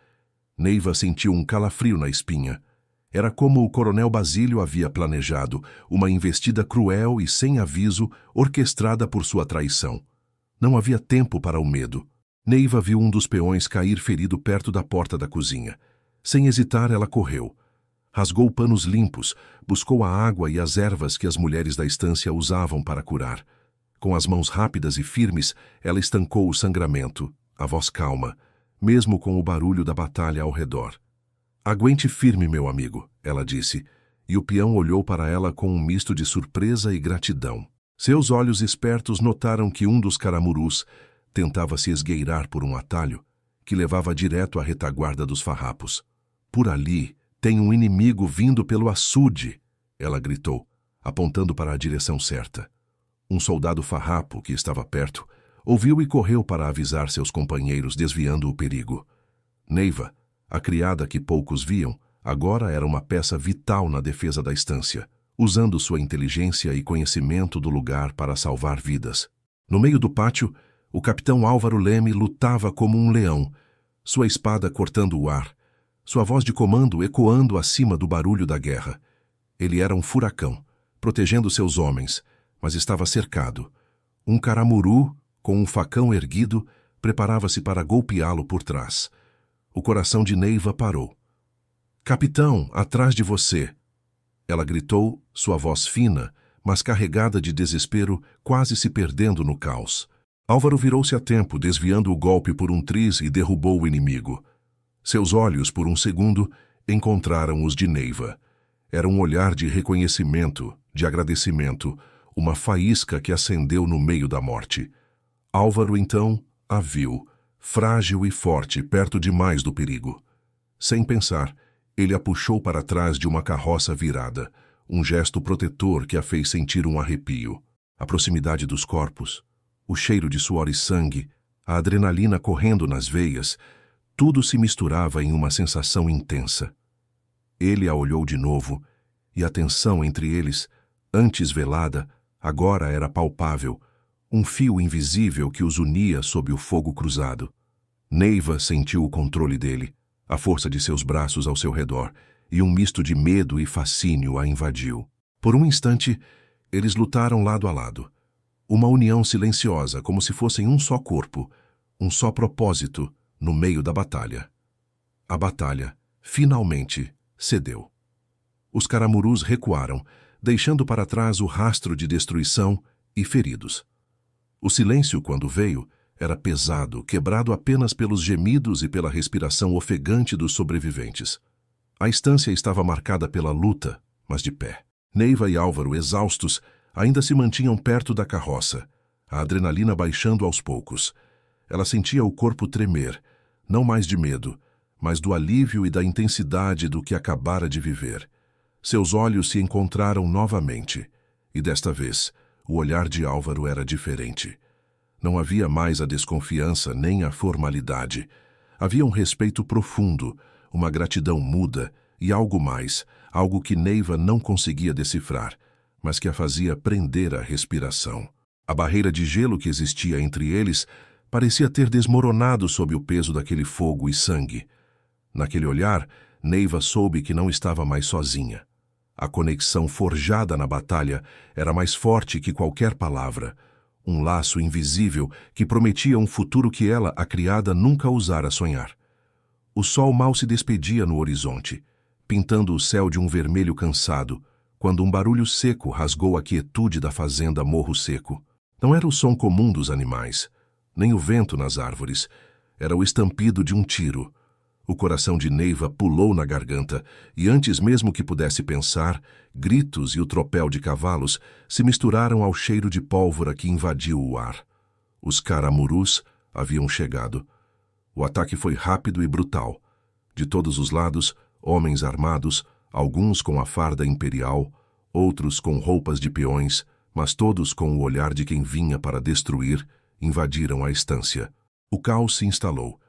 Neiva sentiu um calafrio na espinha. Era como o coronel Basílio havia planejado, uma investida cruel e sem aviso, orquestrada por sua traição. Não havia tempo para o medo. Neiva viu um dos peões cair ferido perto da porta da cozinha. Sem hesitar, ela correu. Rasgou panos limpos, buscou a água e as ervas que as mulheres da estância usavam para curar. Com as mãos rápidas e firmes, ela estancou o sangramento, a voz calma, mesmo com o barulho da batalha ao redor. "Aguente firme, meu amigo", ela disse, e o peão olhou para ela com um misto de surpresa e gratidão. Seus olhos espertos notaram que um dos caramurus tentava se esgueirar por um atalho que levava direto à retaguarda dos farrapos. "Por ali tem um inimigo vindo pelo açude", ela gritou, apontando para a direção certa. Um soldado farrapo, que estava perto, ouviu e correu para avisar seus companheiros, desviando o perigo. Neiva, a criada que poucos viam, agora era uma peça vital na defesa da estância, usando sua inteligência e conhecimento do lugar para salvar vidas. No meio do pátio, o capitão Álvaro Leme lutava como um leão, sua espada cortando o ar, sua voz de comando ecoando acima do barulho da guerra. Ele era um furacão, protegendo seus homens, mas estava cercado. Um caramuru, com um facão erguido, preparava-se para golpeá-lo por trás. O coração de Neiva parou. "Capitão, atrás de você!" Ela gritou, sua voz fina, mas carregada de desespero, quase se perdendo no caos. Álvaro virou-se a tempo, desviando o golpe por um triz e derrubou o inimigo. Seus olhos, por um segundo, encontraram os de Neiva. Era um olhar de reconhecimento, de agradecimento, uma faísca que acendeu no meio da morte. Álvaro, então, a viu, frágil e forte, perto demais do perigo. Sem pensar, ele a puxou para trás de uma carroça virada, um gesto protetor que a fez sentir um arrepio. A proximidade dos corpos, o cheiro de suor e sangue, a adrenalina correndo nas veias, tudo se misturava em uma sensação intensa. Ele a olhou de novo, e a tensão entre eles, antes velada, agora era palpável, um fio invisível que os unia sob o fogo cruzado. Neiva sentiu o controle dele, a força de seus braços ao seu redor, e um misto de medo e fascínio a invadiu. Por um instante, eles lutaram lado a lado. Uma união silenciosa, como se fossem um só corpo, um só propósito, no meio da batalha. A batalha, finalmente, cedeu. Os caramurus recuaram, deixando para trás o rastro de destruição e feridos. O silêncio, quando veio, era pesado, quebrado apenas pelos gemidos e pela respiração ofegante dos sobreviventes. A estância estava marcada pela luta, mas de pé. Neiva e Álvaro, exaustos, ainda se mantinham perto da carroça, a adrenalina baixando aos poucos. Ela sentia o corpo tremer, não mais de medo, mas do alívio e da intensidade do que acabara de viver. Seus olhos se encontraram novamente, e desta vez, o olhar de Álvaro era diferente. Não havia mais a desconfiança nem a formalidade. Havia um respeito profundo, uma gratidão muda e algo mais, algo que Neiva não conseguia decifrar, mas que a fazia prender a respiração. A barreira de gelo que existia entre eles parecia ter desmoronado sob o peso daquele fogo e sangue. Naquele olhar, Neiva soube que não estava mais sozinha. A conexão forjada na batalha era mais forte que qualquer palavra, um laço invisível que prometia um futuro que ela, a criada, nunca ousara sonhar. O sol mal se despedia no horizonte, pintando o céu de um vermelho cansado, quando um barulho seco rasgou a quietude da fazenda Morro Seco. Não era o som comum dos animais, nem o vento nas árvores. Era o estampido de um tiro. O coração de Neiva pulou na garganta, e antes mesmo que pudesse pensar, gritos e o tropel de cavalos se misturaram ao cheiro de pólvora que invadiu o ar. Os caramurus haviam chegado. O ataque foi rápido e brutal. De todos os lados, homens armados, alguns com a farda imperial, outros com roupas de peões, mas todos com o olhar de quem vinha para destruir, invadiram a estância. O caos se instalou.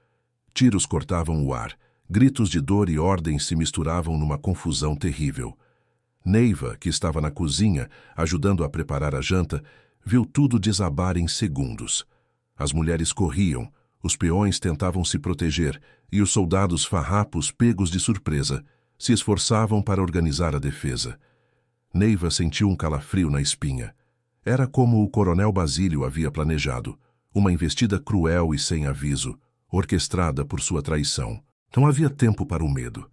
Tiros cortavam o ar, gritos de dor e ordem se misturavam numa confusão terrível. Neiva, que estava na cozinha, ajudando a preparar a janta, viu tudo desabar em segundos. As mulheres corriam, os peões tentavam se proteger e os soldados farrapos, pegos de surpresa, se esforçavam para organizar a defesa. Neiva sentiu um calafrio na espinha. Era como o coronel Basílio havia planejado, uma investida cruel e sem aviso, orquestrada por sua traição. Não havia tempo para o medo.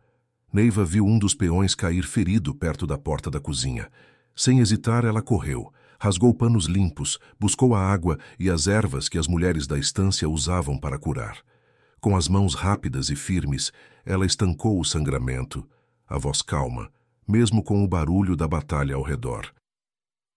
Neiva viu um dos peões cair ferido perto da porta da cozinha. Sem hesitar, ela correu, rasgou panos limpos, buscou a água e as ervas que as mulheres da estância usavam para curar. Com as mãos rápidas e firmes, ela estancou o sangramento, a voz calma, mesmo com o barulho da batalha ao redor.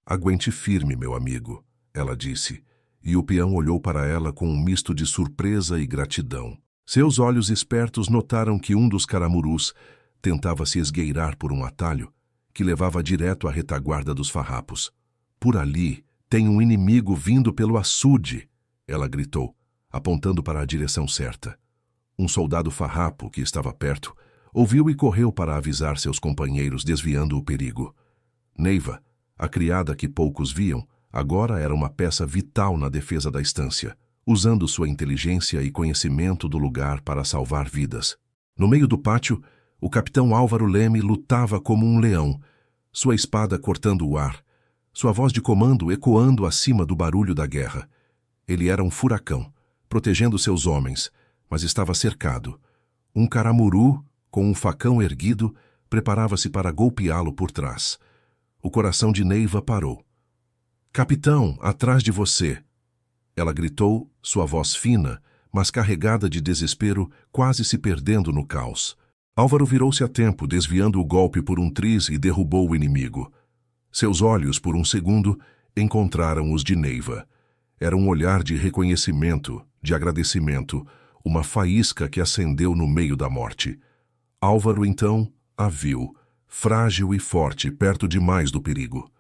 "Aguente firme, meu amigo", ela disse, e o peão olhou para ela com um misto de surpresa e gratidão. Seus olhos espertos notaram que um dos caramurus tentava se esgueirar por um atalho que levava direto à retaguarda dos farrapos. "Por ali tem um inimigo vindo pelo açude", ela gritou, apontando para a direção certa. Um soldado farrapo, que estava perto, ouviu e correu para avisar seus companheiros, desviando o perigo. Neiva, a criada que poucos viam, agora era uma peça vital na defesa da estância, usando sua inteligência e conhecimento do lugar para salvar vidas. No meio do pátio, o capitão Álvaro Leme lutava como um leão. sua espada cortando o ar, sua voz de comando ecoando acima do barulho da guerra. Ele era um furacão, protegendo seus homens, mas estava cercado. Um caramuru, com um facão erguido, preparava-se para golpeá-lo por trás. O coração de Neiva parou. "Capitão, atrás de você!" Ela gritou, sua voz fina, mas carregada de desespero, quase se perdendo no caos. Álvaro virou-se a tempo, desviando o golpe por um triz e derrubou o inimigo. Seus olhos, por um segundo, encontraram os de Neiva. Era um olhar de reconhecimento, de agradecimento, uma faísca que acendeu no meio da morte. Álvaro, então, a viu, frágil e forte, perto demais do perigo.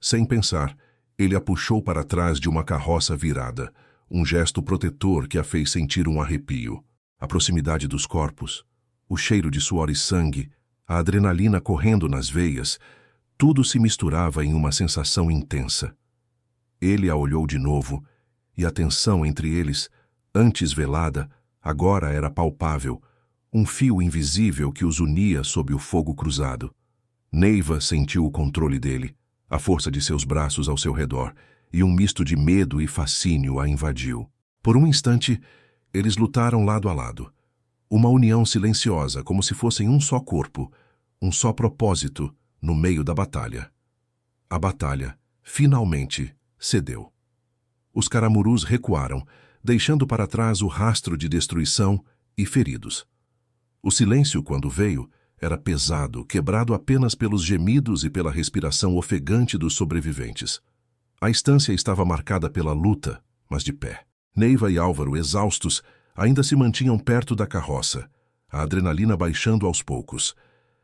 Sem pensar, ele a puxou para trás de uma carroça virada, um gesto protetor que a fez sentir um arrepio. A proximidade dos corpos, o cheiro de suor e sangue, a adrenalina correndo nas veias, tudo se misturava em uma sensação intensa. Ele a olhou de novo, e a tensão entre eles, antes velada, agora era palpável, um fio invisível que os unia sob o fogo cruzado. Neiva sentiu o controle dele, a força de seus braços ao seu redor, e um misto de medo e fascínio a invadiu. Por um instante, eles lutaram lado a lado. Uma união silenciosa, como se fossem um só corpo, um só propósito, no meio da batalha. A batalha, finalmente, cedeu. Os caramurus recuaram, deixando para trás o rastro de destruição e feridos. O silêncio, quando veio, era pesado, quebrado apenas pelos gemidos e pela respiração ofegante dos sobreviventes. A estância estava marcada pela luta, mas de pé. Neiva e Álvaro, exaustos, ainda se mantinham perto da carroça, a adrenalina baixando aos poucos.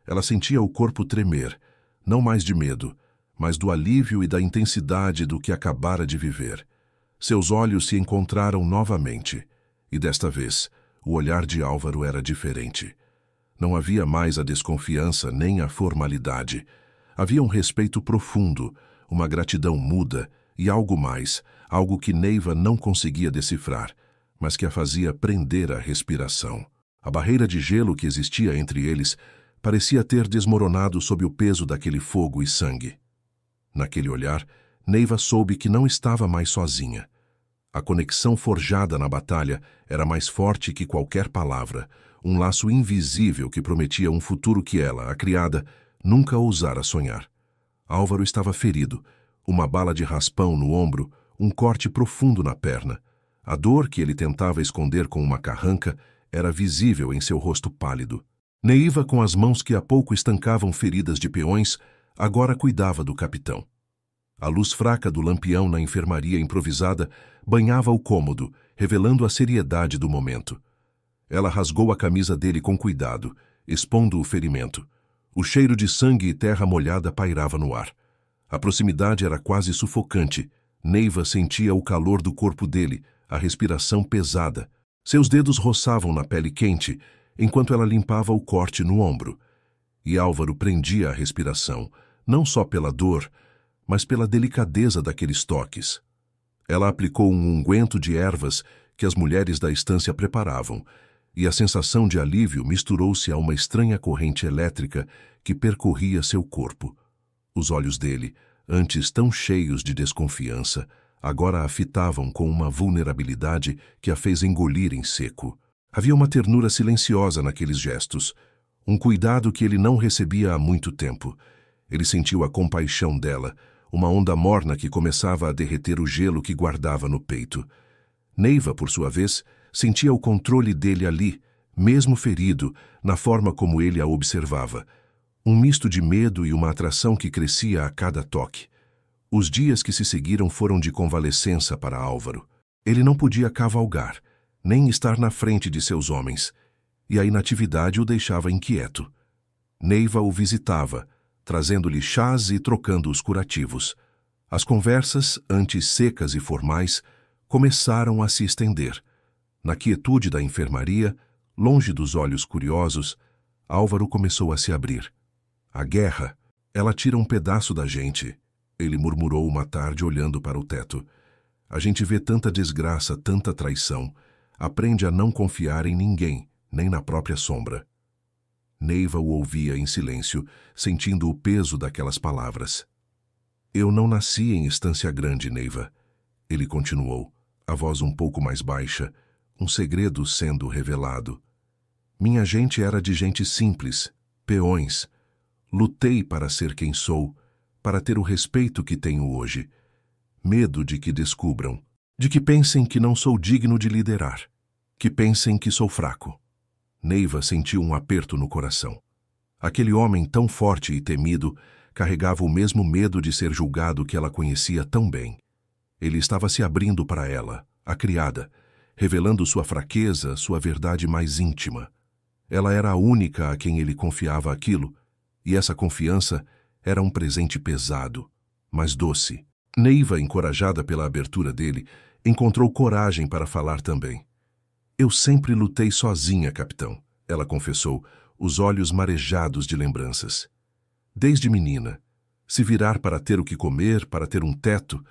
Ela sentia o corpo tremer, não mais de medo, mas do alívio e da intensidade do que acabara de viver. Seus olhos se encontraram novamente, e desta vez, o olhar de Álvaro era diferente. Não havia mais a desconfiança nem a formalidade. Havia um respeito profundo, uma gratidão muda e algo mais, algo que Neiva não conseguia decifrar, mas que a fazia prender a respiração. A barreira de gelo que existia entre eles parecia ter desmoronado sob o peso daquele fogo e sangue. Naquele olhar, Neiva soube que não estava mais sozinha. A conexão forjada na batalha era mais forte que qualquer palavra, um laço invisível que prometia um futuro que ela, a criada, nunca ousara sonhar. Álvaro estava ferido, uma bala de raspão no ombro, um corte profundo na perna. A dor que ele tentava esconder com uma carranca era visível em seu rosto pálido. Neiva, com as mãos que há pouco estancavam feridas de peões, agora cuidava do capitão. A luz fraca do lampião na enfermaria improvisada banhava o cômodo, revelando a seriedade do momento. Ela rasgou a camisa dele com cuidado, expondo o ferimento. O cheiro de sangue e terra molhada pairava no ar. A proximidade era quase sufocante. Neiva sentia o calor do corpo dele, a respiração pesada. Seus dedos roçavam na pele quente, enquanto ela limpava o corte no ombro. E Álvaro prendia a respiração, não só pela dor, mas pela delicadeza daqueles toques. Ela aplicou um unguento de ervas que as mulheres da estância preparavam, e a sensação de alívio misturou-se a uma estranha corrente elétrica que percorria seu corpo. Os olhos dele, antes tão cheios de desconfiança, agora a fitavam com uma vulnerabilidade que a fez engolir em seco. Havia uma ternura silenciosa naqueles gestos, um cuidado que ele não recebia há muito tempo. Ele sentiu a compaixão dela, uma onda morna que começava a derreter o gelo que guardava no peito. Neiva, por sua vez, sentia o controle dele ali, mesmo ferido, na forma como ele a observava. Um misto de medo e uma atração que crescia a cada toque. Os dias que se seguiram foram de convalescença para Álvaro. Ele não podia cavalgar, nem estar na frente de seus homens, e a inatividade o deixava inquieto. Neiva o visitava, trazendo-lhe chás e trocando os curativos. As conversas, antes secas e formais, começaram a se estender. Na quietude da enfermaria, longe dos olhos curiosos, Álvaro começou a se abrir. A guerra, ela tira um pedaço da gente, ele murmurou uma tarde olhando para o teto. A gente vê tanta desgraça, tanta traição, aprende a não confiar em ninguém, nem na própria sombra. Neiva o ouvia em silêncio, sentindo o peso daquelas palavras. Eu não nasci em Estância Grande, Neiva. Ele continuou, a voz um pouco mais baixa, um segredo sendo revelado. Minha gente era de gente simples, peões. Lutei para ser quem sou, para ter o respeito que tenho hoje. Medo de que descubram, de que pensem que não sou digno de liderar, que pensem que sou fraco. Neiva sentiu um aperto no coração. Aquele homem tão forte e temido carregava o mesmo medo de ser julgado que ela conhecia tão bem. Ele estava se abrindo para ela, a criada, revelando sua fraqueza, sua verdade mais íntima. Ela era a única a quem ele confiava aquilo, e essa confiança era um presente pesado, mas doce. Neiva, encorajada pela abertura dele, encontrou coragem para falar também. Eu sempre lutei sozinha, capitão, ela confessou, os olhos marejados de lembranças. Desde menina, se virar para ter o que comer, para ter um teto,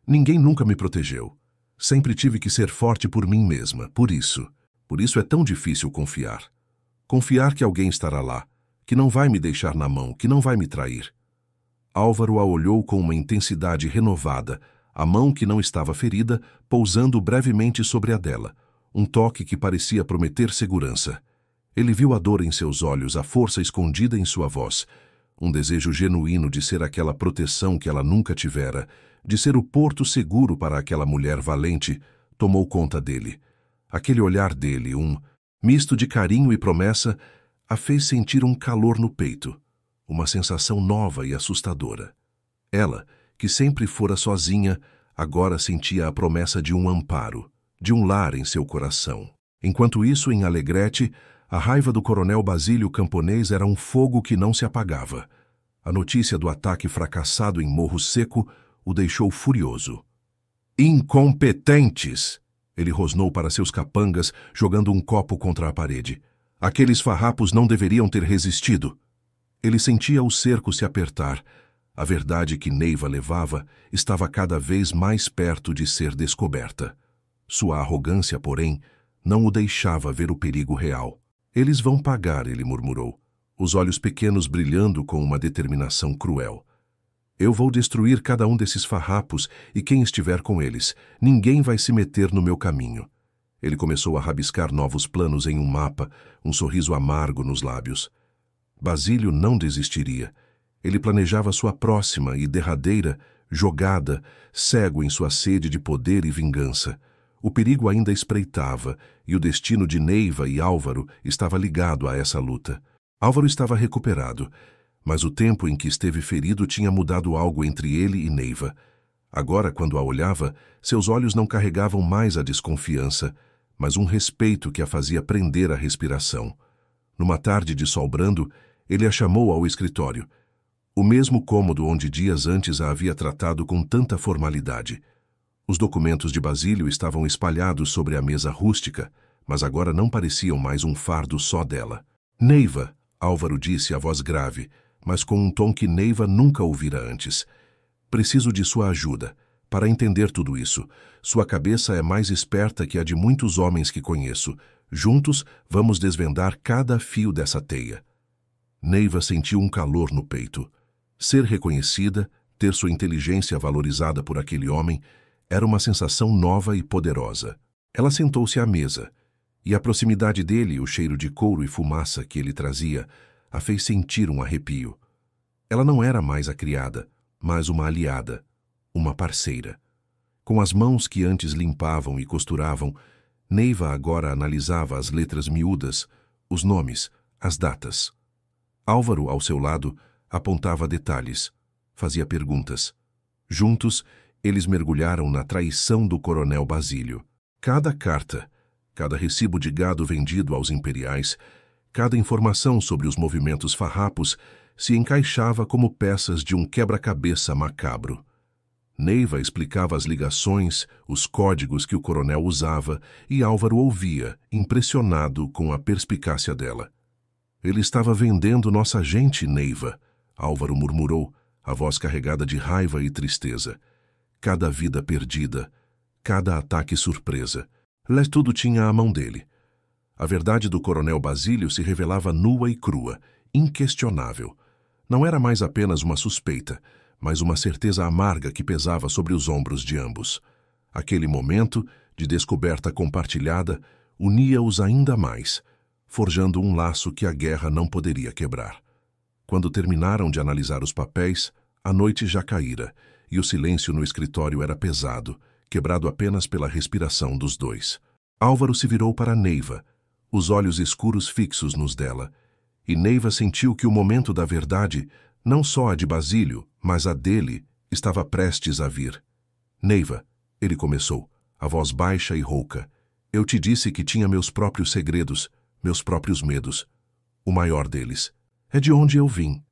ninguém nunca me protegeu. Sempre tive que ser forte por mim mesma, por isso é tão difícil confiar. Confiar que alguém estará lá, que não vai me deixar na mão, que não vai me trair. Álvaro a olhou com uma intensidade renovada, a mão que não estava ferida, pousando brevemente sobre a dela, um toque que parecia prometer segurança. Ele viu a dor em seus olhos, a força escondida em sua voz, um desejo genuíno de ser aquela proteção que ela nunca tivera, de ser o porto seguro para aquela mulher valente, tomou conta dele. Aquele olhar dele, um misto de carinho e promessa, a fez sentir um calor no peito, uma sensação nova e assustadora. Ela, que sempre fora sozinha, agora sentia a promessa de um amparo, de um lar em seu coração. Enquanto isso, em Alegrete, a raiva do coronel Basílio Camponês era um fogo que não se apagava. A notícia do ataque fracassado em Morro Seco o deixou furioso. Incompetentes! Ele rosnou para seus capangas, jogando um copo contra a parede. Aqueles farrapos não deveriam ter resistido. Ele sentia o cerco se apertar. A verdade que Neiva levava estava cada vez mais perto de ser descoberta. Sua arrogância, porém, não o deixava ver o perigo real. Eles vão pagar, ele murmurou, os olhos pequenos brilhando com uma determinação cruel. Eu vou destruir cada um desses farrapos e quem estiver com eles. Ninguém vai se meter no meu caminho. Ele começou a rabiscar novos planos em um mapa, um sorriso amargo nos lábios. Basílio não desistiria. Ele planejava sua próxima e derradeira jogada, cego em sua sede de poder e vingança. O perigo ainda espreitava, e o destino de Neiva e Álvaro estava ligado a essa luta. Álvaro estava recuperado, mas o tempo em que esteve ferido tinha mudado algo entre ele e Neiva. Agora, quando a olhava, seus olhos não carregavam mais a desconfiança, mas um respeito que a fazia prender a respiração. Numa tarde de sol brando, ele a chamou ao escritório. O mesmo cômodo onde dias antes a havia tratado com tanta formalidade. Os documentos de Basílio estavam espalhados sobre a mesa rústica, mas agora não pareciam mais um fardo só dela. Neiva, Álvaro disse a voz grave, mas com um tom que Neiva nunca ouvira antes. Preciso de sua ajuda, para entender tudo isso. Sua cabeça é mais esperta que a de muitos homens que conheço. Juntos, vamos desvendar cada fio dessa teia. Neiva sentiu um calor no peito. Ser reconhecida, ter sua inteligência valorizada por aquele homem, era uma sensação nova e poderosa. Ela sentou-se à mesa, e a proximidade dele, o cheiro de couro e fumaça que ele trazia, a fez sentir um arrepio. Ela não era mais a criada, mas uma aliada, uma parceira. Com as mãos que antes limpavam e costuravam, Neiva agora analisava as letras miúdas, os nomes, as datas. Álvaro, ao seu lado, apontava detalhes, fazia perguntas. Juntos, eles mergulharam na traição do coronel Basílio. Cada carta, cada recibo de gado vendido aos imperiais, cada informação sobre os movimentos farrapos se encaixava como peças de um quebra-cabeça macabro. Neiva explicava as ligações, os códigos que o coronel usava, e Álvaro ouvia, impressionado com a perspicácia dela. Ele estava vendendo nossa gente, Neiva, Álvaro murmurou, a voz carregada de raiva e tristeza. Cada vida perdida, cada ataque surpresa. Tudo tinha a mão dele. A verdade do coronel Basílio se revelava nua e crua, inquestionável. Não era mais apenas uma suspeita, mas uma certeza amarga que pesava sobre os ombros de ambos. Aquele momento, de descoberta compartilhada, unia-os ainda mais, forjando um laço que a guerra não poderia quebrar. Quando terminaram de analisar os papéis, a noite já caíra, e o silêncio no escritório era pesado, quebrado apenas pela respiração dos dois. Álvaro se virou para Neiva, os olhos escuros fixos nos dela, e Neiva sentiu que o momento da verdade, não só a de Basílio, mas a dele, estava prestes a vir. Neiva, ele começou, a voz baixa e rouca. Eu te disse que tinha meus próprios segredos, meus próprios medos. O maior deles é de onde eu vim.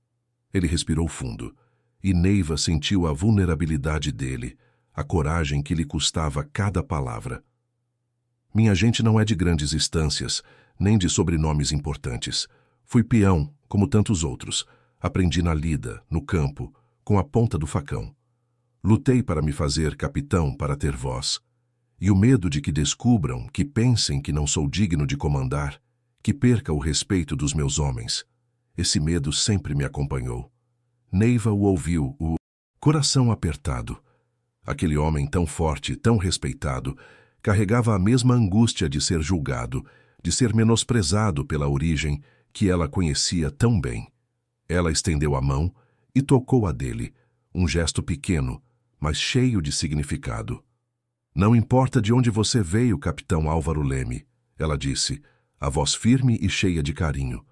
Ele respirou fundo, e Neiva sentiu a vulnerabilidade dele, a coragem que lhe custava cada palavra. Minha gente não é de grandes instâncias, nem de sobrenomes importantes. Fui peão, como tantos outros. Aprendi na lida, no campo, com a ponta do facão. Lutei para me fazer capitão, para ter voz. E o medo de que descubram, que pensem que não sou digno de comandar, que perca o respeito dos meus homens. Esse medo sempre me acompanhou. Neiva o ouviu, o coração apertado. Aquele homem tão forte, tão respeitado, carregava a mesma angústia de ser julgado, de ser menosprezado pela origem que ela conhecia tão bem. Ela estendeu a mão e tocou a dele, um gesto pequeno, mas cheio de significado. Não importa de onde você veio, capitão Álvaro Leme, ela disse, a voz firme e cheia de carinho.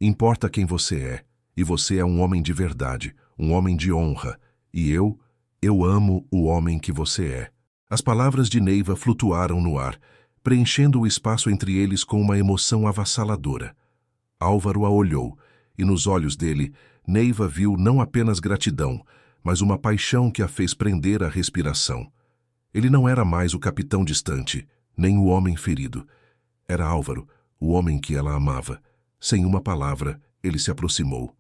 Importa quem você é, e você é um homem de verdade, um homem de honra, e eu amo o homem que você é. As palavras de Neiva flutuaram no ar, preenchendo o espaço entre eles com uma emoção avassaladora. Álvaro a olhou, e nos olhos dele, Neiva viu não apenas gratidão, mas uma paixão que a fez prender a respiração. Ele não era mais o capitão distante, nem o homem ferido. Era Álvaro, o homem que ela amava. Sem uma palavra, ele se aproximou.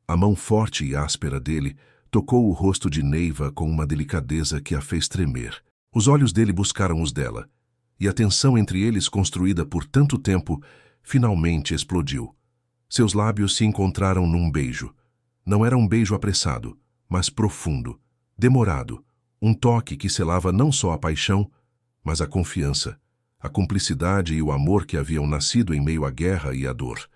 A mão forte e áspera dele tocou o rosto de Neiva com uma delicadeza que a fez tremer. Os olhos dele buscaram os dela, e a tensão entre eles, construída por tanto tempo, finalmente explodiu. Seus lábios se encontraram num beijo. Não era um beijo apressado, mas profundo, demorado, um toque que selava não só a paixão, mas a confiança, a cumplicidade e o amor que haviam nascido em meio à guerra e à dor.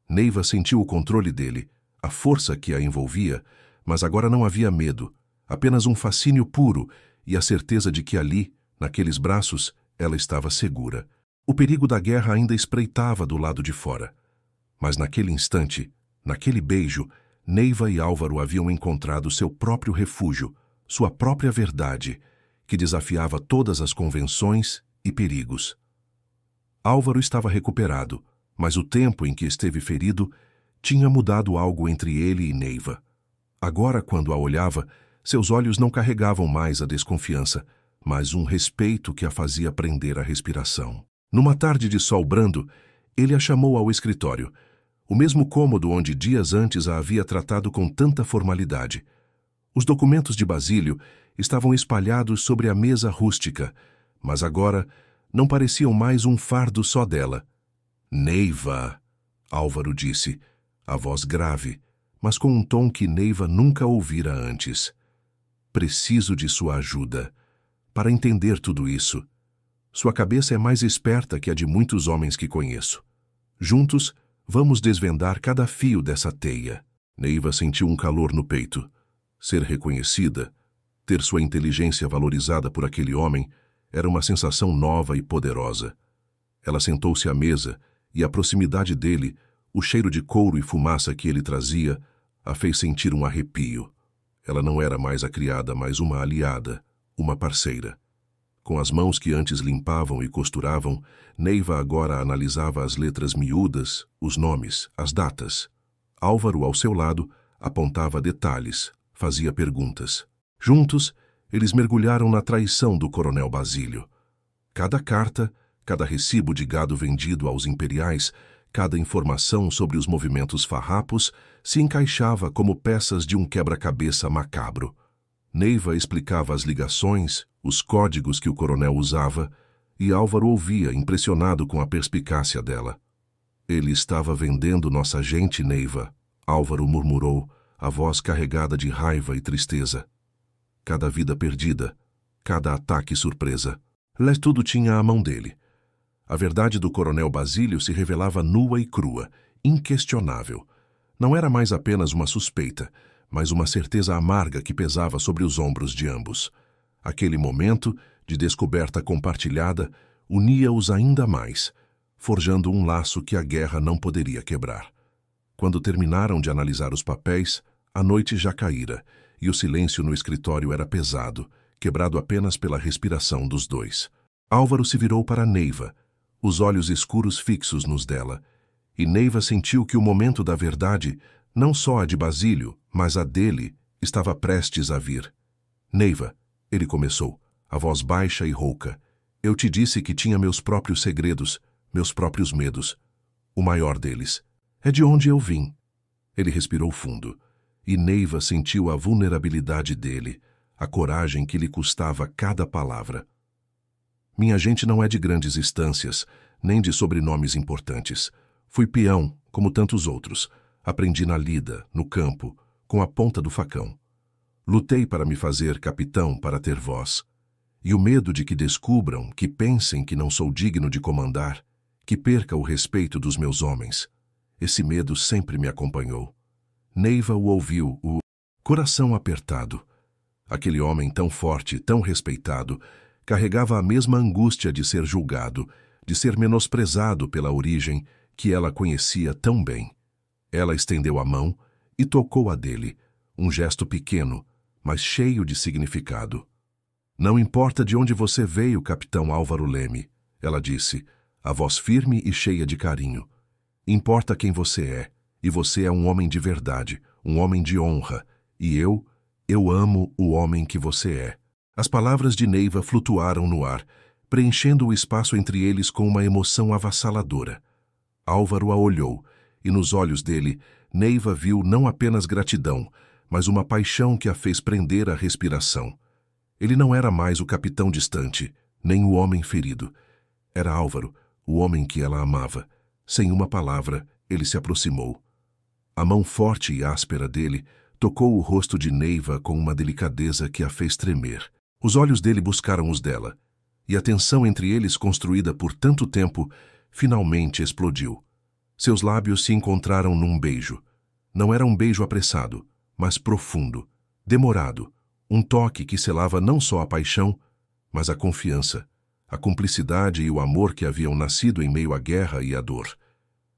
Neiva sentiu o controle dele, a força que a envolvia, mas agora não havia medo, apenas um fascínio puro e a certeza de que ali, naqueles braços, ela estava segura. O perigo da guerra ainda espreitava do lado de fora. Mas naquele instante, naquele beijo, Neiva e Álvaro haviam encontrado seu próprio refúgio, sua própria verdade, que desafiava todas as convenções e perigos. Álvaro estava recuperado, mas o tempo em que esteve ferido tinha mudado algo entre ele e Neiva. Agora, quando a olhava, seus olhos não carregavam mais a desconfiança, mas um respeito que a fazia prender a respiração. Numa tarde de sol brando, ele a chamou ao escritório, o mesmo cômodo onde dias antes a havia tratado com tanta formalidade. Os documentos de Basílio estavam espalhados sobre a mesa rústica, mas agora não pareciam mais um fardo só dela. Neiva, Álvaro disse, a voz grave, mas com um tom que Neiva nunca ouvira antes. Preciso de sua ajuda para entender tudo isso. Sua cabeça é mais esperta que a de muitos homens que conheço. Juntos, vamos desvendar cada fio dessa teia. Neiva sentiu um calor no peito. Ser reconhecida, ter sua inteligência valorizada por aquele homem, era uma sensação nova e poderosa. Ela sentou-se à mesa e a proximidade dele, o cheiro de couro e fumaça que ele trazia, a fez sentir um arrepio. Ela não era mais a criada, mas uma aliada, uma parceira. Com as mãos que antes limpavam e costuravam, Neiva agora analisava as letras miúdas, os nomes, as datas. Álvaro, ao seu lado, apontava detalhes, fazia perguntas. Juntos, eles mergulharam na traição do coronel Basílio. Cada carta, cada recibo de gado vendido aos imperiais, cada informação sobre os movimentos farrapos se encaixava como peças de um quebra-cabeça macabro. Neiva explicava as ligações, os códigos que o coronel usava, e Álvaro ouvia, impressionado com a perspicácia dela. Ele estava vendendo nossa gente, Neiva, Álvaro murmurou, a voz carregada de raiva e tristeza. Cada vida perdida, cada ataque surpresa. Tudo tinha à mão dele. A verdade do coronel Basílio se revelava nua e crua, inquestionável. Não era mais apenas uma suspeita, mas uma certeza amarga que pesava sobre os ombros de ambos. Aquele momento, de descoberta compartilhada, unia-os ainda mais, forjando um laço que a guerra não poderia quebrar. Quando terminaram de analisar os papéis, a noite já caíra, e o silêncio no escritório era pesado, quebrado apenas pela respiração dos dois. Álvaro se virou para Neiva, os olhos escuros fixos nos dela, e Neiva sentiu que o momento da verdade, não só a de Basílio, mas a dele, estava prestes a vir. Neiva, ele começou, a voz baixa e rouca. Eu te disse que tinha meus próprios segredos, meus próprios medos. O maior deles é de onde eu vim. Ele respirou fundo, e Neiva sentiu a vulnerabilidade dele, a coragem que lhe custava cada palavra. Minha gente não é de grandes instâncias, nem de sobrenomes importantes. Fui peão, como tantos outros. Aprendi na lida, no campo, com a ponta do facão. Lutei para me fazer capitão, para ter voz. E o medo de que descubram, que pensem que não sou digno de comandar, que perca o respeito dos meus homens. Esse medo sempre me acompanhou. Neiva o ouviu, o coração apertado. Aquele homem tão forte, tão respeitado, carregava a mesma angústia de ser julgado, de ser menosprezado pela origem que ela conhecia tão bem. Ela estendeu a mão e tocou a dele, um gesto pequeno, mas cheio de significado. Não importa de onde você veio, capitão Álvaro Leme, ela disse, a voz firme e cheia de carinho. Importa quem você é, e você é um homem de verdade, um homem de honra, e eu amo o homem que você é. As palavras de Neiva flutuaram no ar, preenchendo o espaço entre eles com uma emoção avassaladora. Álvaro a olhou, e nos olhos dele, Neiva viu não apenas gratidão, mas uma paixão que a fez prender a respiração. Ele não era mais o capitão distante, nem o homem ferido. Era Álvaro, o homem que ela amava. Sem uma palavra, ele se aproximou. A mão forte e áspera dele tocou o rosto de Neiva com uma delicadeza que a fez tremer. Os olhos dele buscaram os dela, e a tensão entre eles, construída por tanto tempo, finalmente explodiu. Seus lábios se encontraram num beijo. Não era um beijo apressado, mas profundo, demorado, um toque que selava não só a paixão, mas a confiança, a cumplicidade e o amor que haviam nascido em meio à guerra e à dor.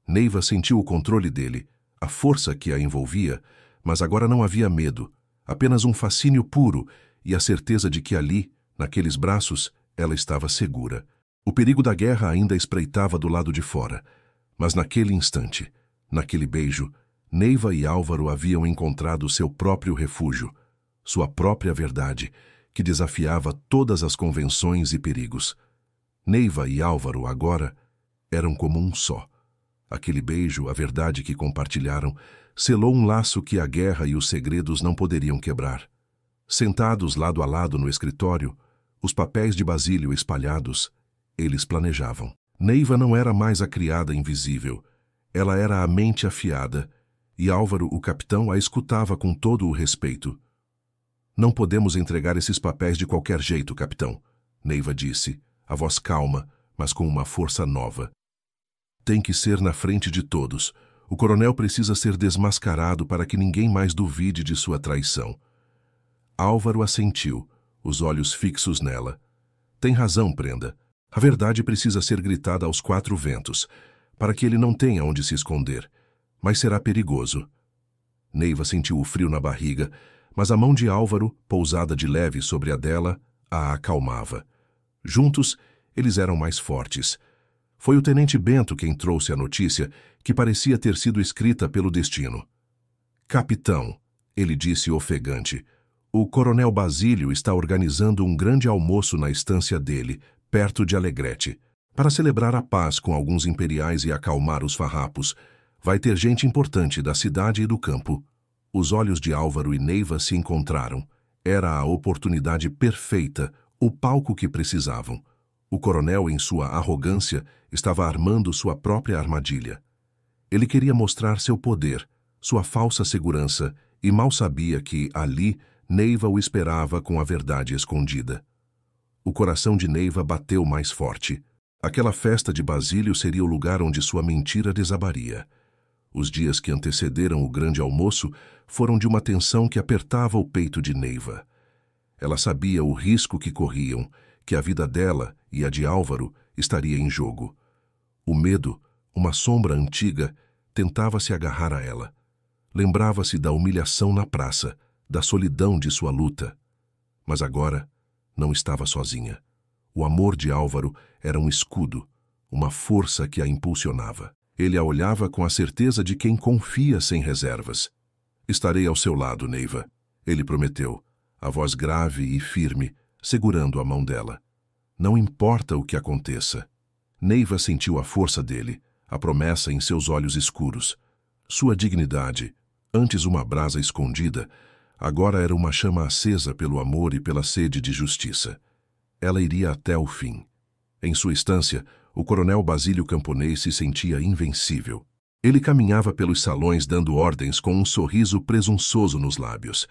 Neiva sentiu o controle dele, a força que a envolvia, mas agora não havia medo, apenas um fascínio puro e a certeza de que ali, naqueles braços, ela estava segura. O perigo da guerra ainda espreitava do lado de fora, mas naquele instante, naquele beijo, Neiva e Álvaro haviam encontrado seu próprio refúgio, sua própria verdade, que desafiava todas as convenções e perigos. Neiva e Álvaro, agora, eram como um só. Aquele beijo, a verdade que compartilharam, selou um laço que a guerra e os segredos não poderiam quebrar. Sentados lado a lado no escritório, os papéis de Basílio espalhados, eles planejavam. Neiva não era mais a criada invisível. Ela era a mente afiada, e Álvaro, o capitão, a escutava com todo o respeito. Não podemos entregar esses papéis de qualquer jeito, capitão, Neiva disse, a voz calma, mas com uma força nova. Tem que ser na frente de todos. O coronel precisa ser desmascarado para que ninguém mais duvide de sua traição. Álvaro assentiu, os olhos fixos nela. Tem razão, Prenda. A verdade precisa ser gritada aos quatro ventos, para que ele não tenha onde se esconder. Mas será perigoso. Neiva sentiu o frio na barriga, mas a mão de Álvaro, pousada de leve sobre a dela, a acalmava. Juntos, eles eram mais fortes. Foi o tenente Bento quem trouxe a notícia, que parecia ter sido escrita pelo destino. Capitão, ele disse ofegante, o coronel Basílio está organizando um grande almoço na estância dele, perto de Alegrete, para celebrar a paz com alguns imperiais e acalmar os farrapos. Vai ter gente importante da cidade e do campo. Os olhos de Álvaro e Neiva se encontraram. Era a oportunidade perfeita, o palco que precisavam. O coronel, em sua arrogância, estava armando sua própria armadilha. Ele queria mostrar seu poder, sua falsa segurança, e mal sabia que, ali, Neiva o esperava com a verdade escondida. O coração de Neiva bateu mais forte. Aquela festa de Basílio seria o lugar onde sua mentira desabaria. Os dias que antecederam o grande almoço foram de uma tensão que apertava o peito de Neiva. Ela sabia o risco que corriam, que a vida dela e a de Álvaro estaria em jogo. O medo, uma sombra antiga, tentava se agarrar a ela. Lembrava-se da humilhação na praça, da solidão de sua luta. Mas agora não estava sozinha. O amor de Álvaro era um escudo, uma força que a impulsionava. Ele a olhava com a certeza de quem confia sem reservas. Estarei ao seu lado, Neiva, ele prometeu, a voz grave e firme, segurando a mão dela. Não importa o que aconteça. Neiva sentiu a força dele, a promessa em seus olhos escuros. Sua dignidade, antes uma brasa escondida, agora era uma chama acesa pelo amor e pela sede de justiça. Ela iria até o fim. Em sua estância, o coronel Basílio Camponês se sentia invencível. Ele caminhava pelos salões dando ordens com um sorriso presunçoso nos lábios.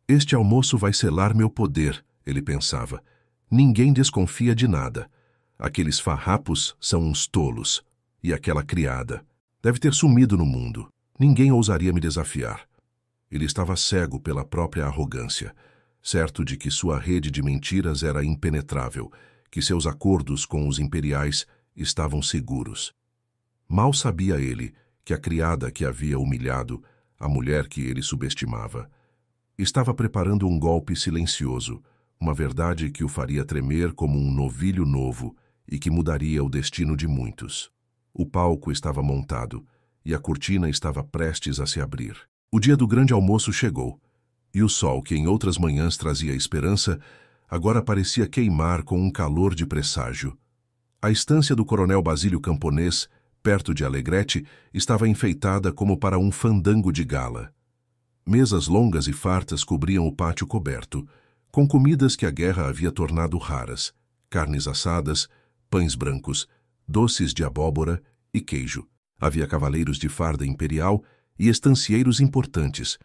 Este almoço vai selar meu poder, ele pensava. Ninguém desconfia de nada. Aqueles farrapos são uns tolos. E aquela criada deve ter sumido no mundo. Ninguém ousaria me desafiar. Ele estava cego pela própria arrogância, certo de que sua rede de mentiras era impenetrável, que seus acordos com os imperiais estavam seguros. Mal sabia ele que a criada que havia humilhado, a mulher que ele subestimava, estava preparando um golpe silencioso, uma verdade que o faria tremer como um novilho novo e que mudaria o destino de muitos. O palco estava montado e a cortina estava prestes a se abrir. O dia do grande almoço chegou, e o sol, que em outras manhãs trazia esperança, agora parecia queimar com um calor de presságio. A estância do coronel Basílio Camponês, perto de Alegrete, estava enfeitada como para um fandango de gala. Mesas longas e fartas cobriam o pátio coberto, com comidas que a guerra havia tornado raras, carnes assadas, pães brancos, doces de abóbora e queijo. Havia cavaleiros de farda imperial e estancieiros importantes,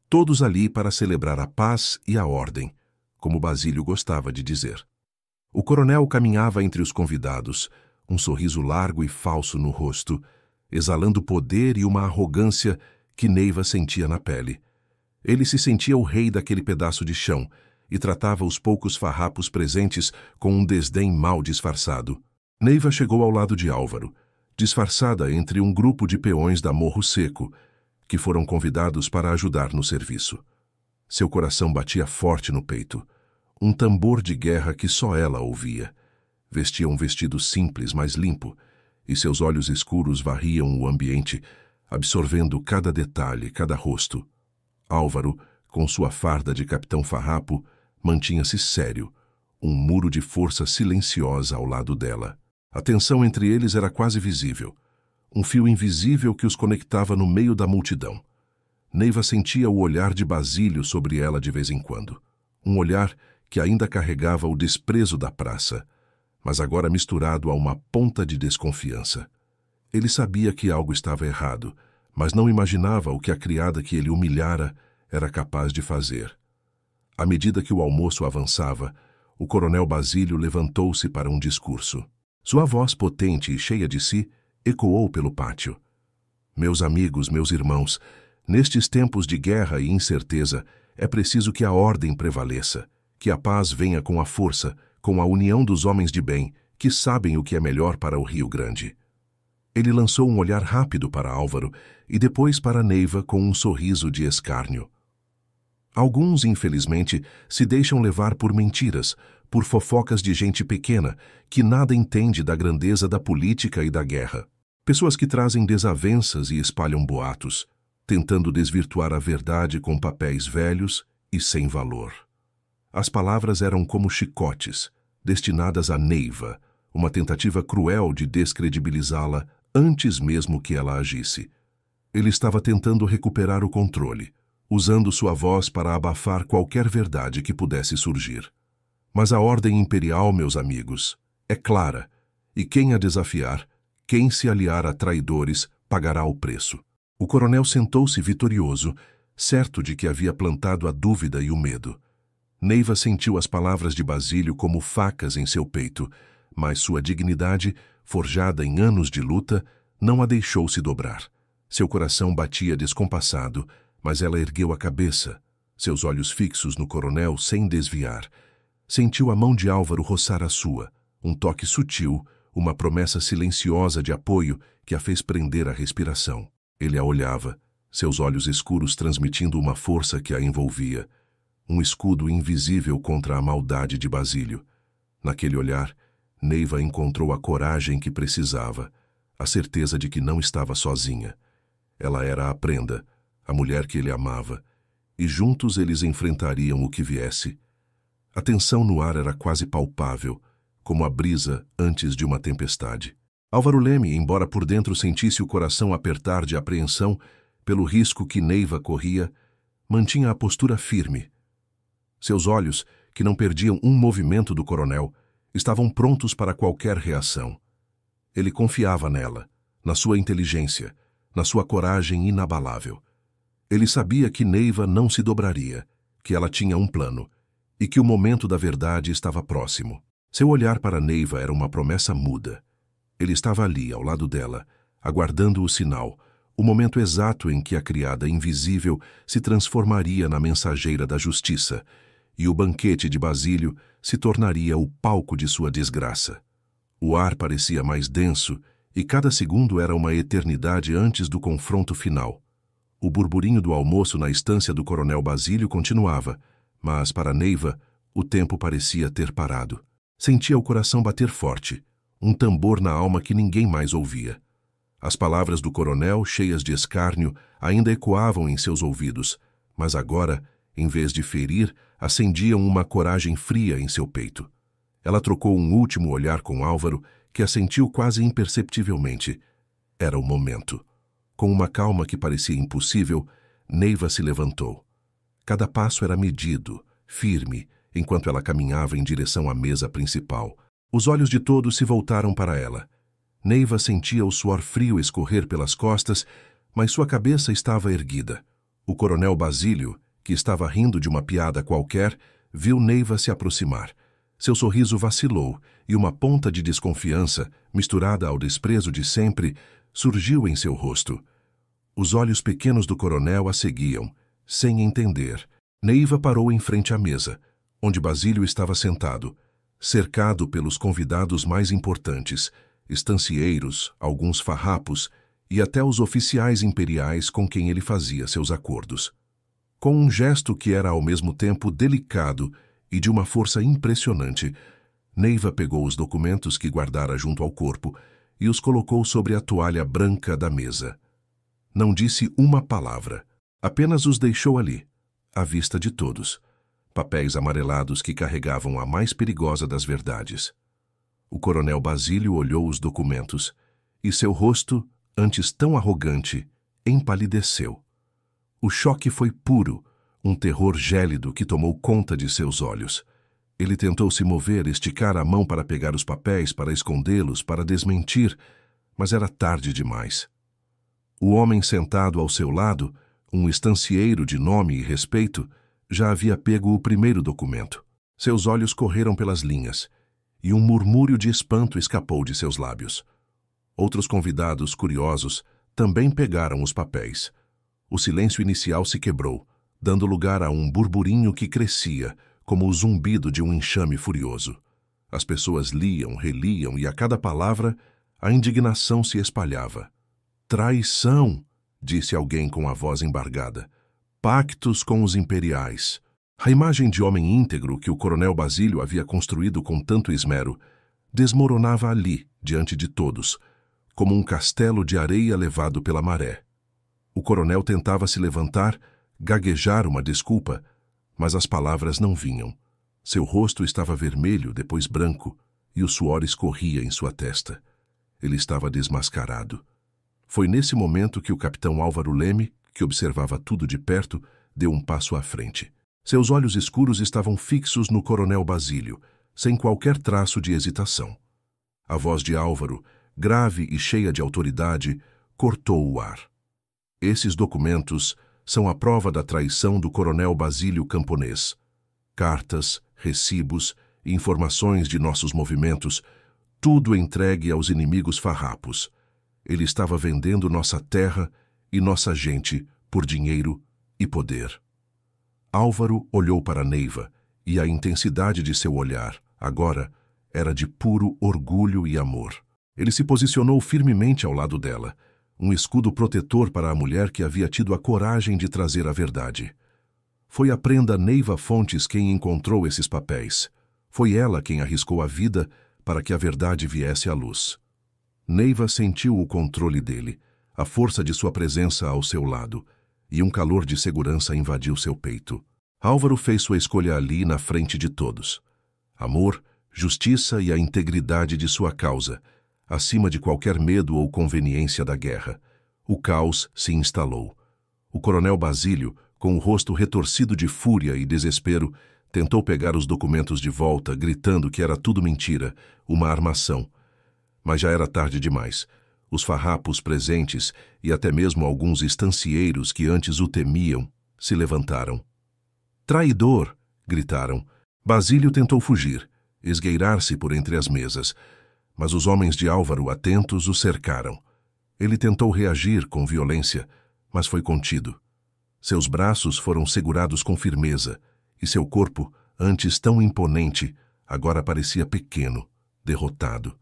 todos ali para celebrar a paz e a ordem, como Basílio gostava de dizer. O coronel caminhava entre os convidados, um sorriso largo e falso no rosto, exalando poder e uma arrogância que Neiva sentia na pele. Ele se sentia o rei daquele pedaço de chão e tratava os poucos farrapos presentes com um desdém mal disfarçado. Neiva chegou ao lado de Álvaro, disfarçada entre um grupo de peões da Morro Seco, que foram convidados para ajudar no serviço. Seu coração batia forte no peito, um tambor de guerra que só ela ouvia. Vestia um vestido simples, mas limpo, e seus olhos escuros varriam o ambiente, absorvendo cada detalhe, cada rosto. Álvaro, com sua farda de capitão farrapo, mantinha-se sério, um muro de força silenciosa ao lado dela. A tensão entre eles era quase visível, um fio invisível que os conectava no meio da multidão. Neiva sentia o olhar de Basílio sobre ela de vez em quando, um olhar que ainda carregava o desprezo da praça, mas agora misturado a uma ponta de desconfiança. Ele sabia que algo estava errado, mas não imaginava o que a criada que ele humilhara era capaz de fazer. À medida que o almoço avançava, o coronel Basílio levantou-se para um discurso. Sua voz potente e cheia de si ecoou pelo pátio. Meus amigos, meus irmãos, nestes tempos de guerra e incerteza, é preciso que a ordem prevaleça, que a paz venha com a força, com a união dos homens de bem, que sabem o que é melhor para o Rio Grande. Ele lançou um olhar rápido para Álvaro e depois para Neiva com um sorriso de escárnio. Alguns, infelizmente, se deixam levar por mentiras, por fofocas de gente pequena, que nada entende da grandeza da política e da guerra. Pessoas que trazem desavenças e espalham boatos, tentando desvirtuar a verdade com papéis velhos e sem valor. As palavras eram como chicotes, destinadas a Neiva, uma tentativa cruel de descredibilizá-la antes mesmo que ela agisse. Ele estava tentando recuperar o controle, usando sua voz para abafar qualquer verdade que pudesse surgir. Mas a ordem imperial, meus amigos, é clara, e quem a desafiar, quem se aliar a traidores, pagará o preço. O coronel sentou-se vitorioso, certo de que havia plantado a dúvida e o medo. Neiva sentiu as palavras de Basílio como facas em seu peito, mas sua dignidade, forjada em anos de luta, não a deixou se dobrar. Seu coração batia descompassado, mas ela ergueu a cabeça, seus olhos fixos no coronel sem desviar. Sentiu a mão de Álvaro roçar a sua, um toque sutil, uma promessa silenciosa de apoio que a fez prender a respiração. Ele a olhava, seus olhos escuros transmitindo uma força que a envolvia, um escudo invisível contra a maldade de Basílio. Naquele olhar, Neiva encontrou a coragem que precisava, a certeza de que não estava sozinha. Ela era a prenda, a mulher que ele amava, e juntos eles enfrentariam o que viesse. A tensão no ar era quase palpável, como a brisa antes de uma tempestade. Álvaro Leme, embora por dentro sentisse o coração apertar de apreensão pelo risco que Neiva corria, mantinha a postura firme. Seus olhos, que não perdiam um movimento do coronel, estavam prontos para qualquer reação. Ele confiava nela, na sua inteligência, na sua coragem inabalável. Ele sabia que Neiva não se dobraria, que ela tinha um plano, e que o momento da verdade estava próximo. Seu olhar para Neiva era uma promessa muda. Ele estava ali, ao lado dela, aguardando o sinal, o momento exato em que a criada invisível se transformaria na mensageira da justiça, e o banquete de Basílio se tornaria o palco de sua desgraça. O ar parecia mais denso, e cada segundo era uma eternidade antes do confronto final. O burburinho do almoço na estância do coronel Basílio continuava, mas para Neiva o tempo parecia ter parado. Sentia o coração bater forte, um tambor na alma que ninguém mais ouvia. As palavras do coronel, cheias de escárnio, ainda ecoavam em seus ouvidos, mas agora, em vez de ferir, acendiam uma coragem fria em seu peito. Ela trocou um último olhar com Álvaro, que a sentiu quase imperceptivelmente. Era o momento. Com uma calma que parecia impossível, Neiva se levantou. Cada passo era medido, firme, enquanto ela caminhava em direção à mesa principal. Os olhos de todos se voltaram para ela. Neiva sentia o suor frio escorrer pelas costas, mas sua cabeça estava erguida. O coronel Basílio, que estava rindo de uma piada qualquer, viu Neiva se aproximar. Seu sorriso vacilou e uma ponta de desconfiança, misturada ao desprezo de sempre, surgiu em seu rosto. Os olhos pequenos do coronel a seguiam, sem entender. Neiva parou em frente à mesa, onde Basílio estava sentado, cercado pelos convidados mais importantes, estancieiros, alguns farrapos e até os oficiais imperiais com quem ele fazia seus acordos. Com um gesto que era ao mesmo tempo delicado e de uma força impressionante, Neiva pegou os documentos que guardara junto ao corpo e os colocou sobre a toalha branca da mesa. Não disse uma palavra, apenas os deixou ali, à vista de todos, papéis amarelados que carregavam a mais perigosa das verdades. O coronel Basílio olhou os documentos e seu rosto, antes tão arrogante, empalideceu. O choque foi puro, um terror gélido que tomou conta de seus olhos. Ele tentou se mover, esticar a mão para pegar os papéis, para escondê-los, para desmentir, mas era tarde demais. O homem sentado ao seu lado, um estancieiro de nome e respeito, já havia pego o primeiro documento. Seus olhos correram pelas linhas, e um murmúrio de espanto escapou de seus lábios. Outros convidados, curiosos, também pegaram os papéis. O silêncio inicial se quebrou, dando lugar a um burburinho que crescia, como o zumbido de um enxame furioso. As pessoas liam, reliam, e a cada palavra, a indignação se espalhava. Traição, disse alguém com a voz embargada. Pactos com os imperiais. A imagem de homem íntegro que o coronel Basílio havia construído com tanto esmero desmoronava ali, diante de todos, como um castelo de areia levado pela maré. O coronel tentava se levantar, gaguejar uma desculpa, mas as palavras não vinham. Seu rosto estava vermelho, depois branco, e o suor escorria em sua testa. Ele estava desmascarado. Foi nesse momento que o capitão Álvaro Leme, que observava tudo de perto, deu um passo à frente. Seus olhos escuros estavam fixos no coronel Basílio, sem qualquer traço de hesitação. A voz de Álvaro, grave e cheia de autoridade, cortou o ar. Esses documentos são a prova da traição do coronel Basílio Camponês. Cartas, recibos, informações de nossos movimentos, tudo entregue aos inimigos farrapos. Ele estava vendendo nossa terra e nossa gente por dinheiro e poder. Álvaro olhou para Neiva, e a intensidade de seu olhar, agora, era de puro orgulho e amor. Ele se posicionou firmemente ao lado dela, um escudo protetor para a mulher que havia tido a coragem de trazer a verdade. Foi a prenda Neiva Fontes quem encontrou esses papéis. Foi ela quem arriscou a vida para que a verdade viesse à luz. Neiva sentiu o controle dele, a força de sua presença ao seu lado, e um calor de segurança invadiu seu peito. Álvaro fez sua escolha ali na frente de todos. Amor, justiça e a integridade de sua causa, acima de qualquer medo ou conveniência da guerra. O caos se instalou. O coronel Basílio, com o rosto retorcido de fúria e desespero, tentou pegar os documentos de volta, gritando que era tudo mentira, uma armação. Mas já era tarde demais. Os farrapos presentes e até mesmo alguns estancieiros que antes o temiam se levantaram. "Traidor!" gritaram. Basílio tentou fugir, esgueirar-se por entre as mesas, mas os homens de Álvaro, atentos, o cercaram. Ele tentou reagir com violência, mas foi contido. Seus braços foram segurados com firmeza, e seu corpo, antes tão imponente, agora parecia pequeno, derrotado.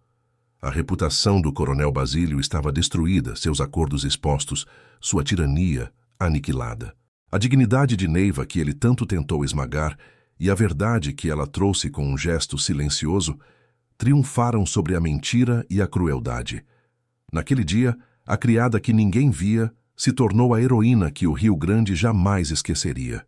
A reputação do coronel Basílio estava destruída, seus acordos expostos, sua tirania aniquilada. A dignidade de Neiva que ele tanto tentou esmagar e a verdade que ela trouxe com um gesto silencioso triunfaram sobre a mentira e a crueldade. Naquele dia, a criada que ninguém via se tornou a heroína que o Rio Grande jamais esqueceria.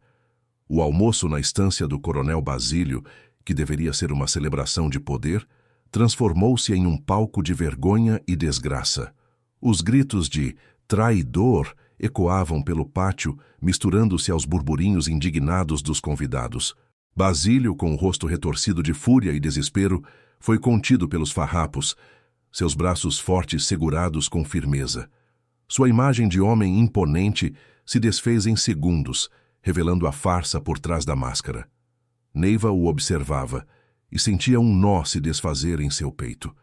O almoço na estância do coronel Basílio, que deveria ser uma celebração de poder, transformou-se em um palco de vergonha e desgraça. Os gritos de "traidor" ecoavam pelo pátio, misturando-se aos burburinhos indignados dos convidados. Basílio, com o rosto retorcido de fúria e desespero, foi contido pelos farrapos, seus braços fortes segurados com firmeza. Sua imagem de homem imponente se desfez em segundos, revelando a farsa por trás da máscara. Neiva o observava e sentia um nó se desfazer em seu peito.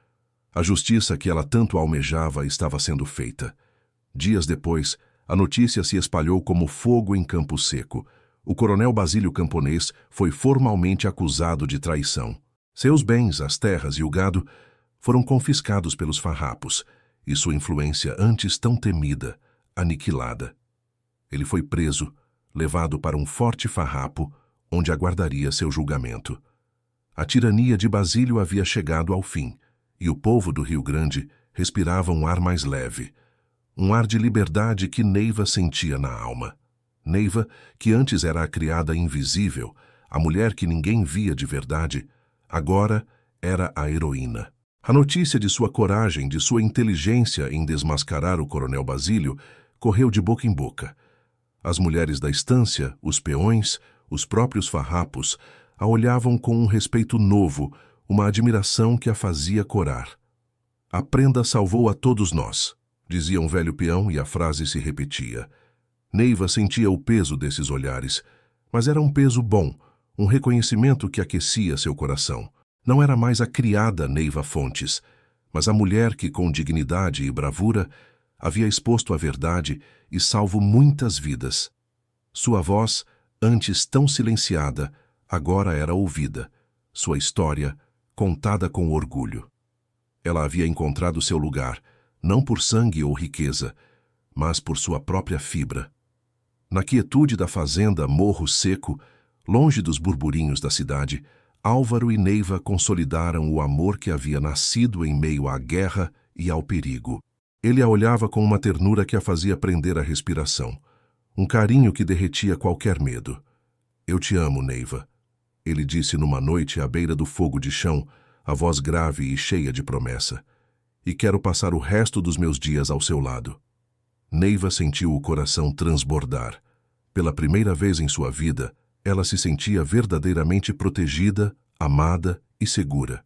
A justiça que ela tanto almejava estava sendo feita. Dias depois, a notícia se espalhou como fogo em campo seco. O coronel Basílio Camponês foi formalmente acusado de traição. Seus bens, as terras e o gado, foram confiscados pelos farrapos, e sua influência antes tão temida, aniquilada. Ele foi preso, levado para um forte farrapo, onde aguardaria seu julgamento. A tirania de Basílio havia chegado ao fim, e o povo do Rio Grande respirava um ar mais leve, um ar de liberdade que Neiva sentia na alma. Neiva, que antes era a criada invisível, a mulher que ninguém via de verdade, agora era a heroína. A notícia de sua coragem, de sua inteligência em desmascarar o coronel Basílio, correu de boca em boca. As mulheres da estância, os peões, os próprios farrapos, a olhavam com um respeito novo, uma admiração que a fazia corar. "A prenda salvou a todos nós", dizia um velho peão e a frase se repetia. Neiva sentia o peso desses olhares, mas era um peso bom, um reconhecimento que aquecia seu coração. Não era mais a criada Neiva Fontes, mas a mulher que, com dignidade e bravura, havia exposto a verdade e salvo muitas vidas. Sua voz, antes tão silenciada, agora era ouvida, sua história contada com orgulho. Ela havia encontrado seu lugar, não por sangue ou riqueza, mas por sua própria fibra. Na quietude da fazenda Morro Seco, longe dos burburinhos da cidade, Álvaro e Neiva consolidaram o amor que havia nascido em meio à guerra e ao perigo. Ele a olhava com uma ternura que a fazia prender a respiração, um carinho que derretia qualquer medo. "Eu te amo, Neiva", ele disse numa noite à beira do fogo de chão, a voz grave e cheia de promessa. "E quero passar o resto dos meus dias ao seu lado." Neiva sentiu o coração transbordar. Pela primeira vez em sua vida, ela se sentia verdadeiramente protegida, amada e segura.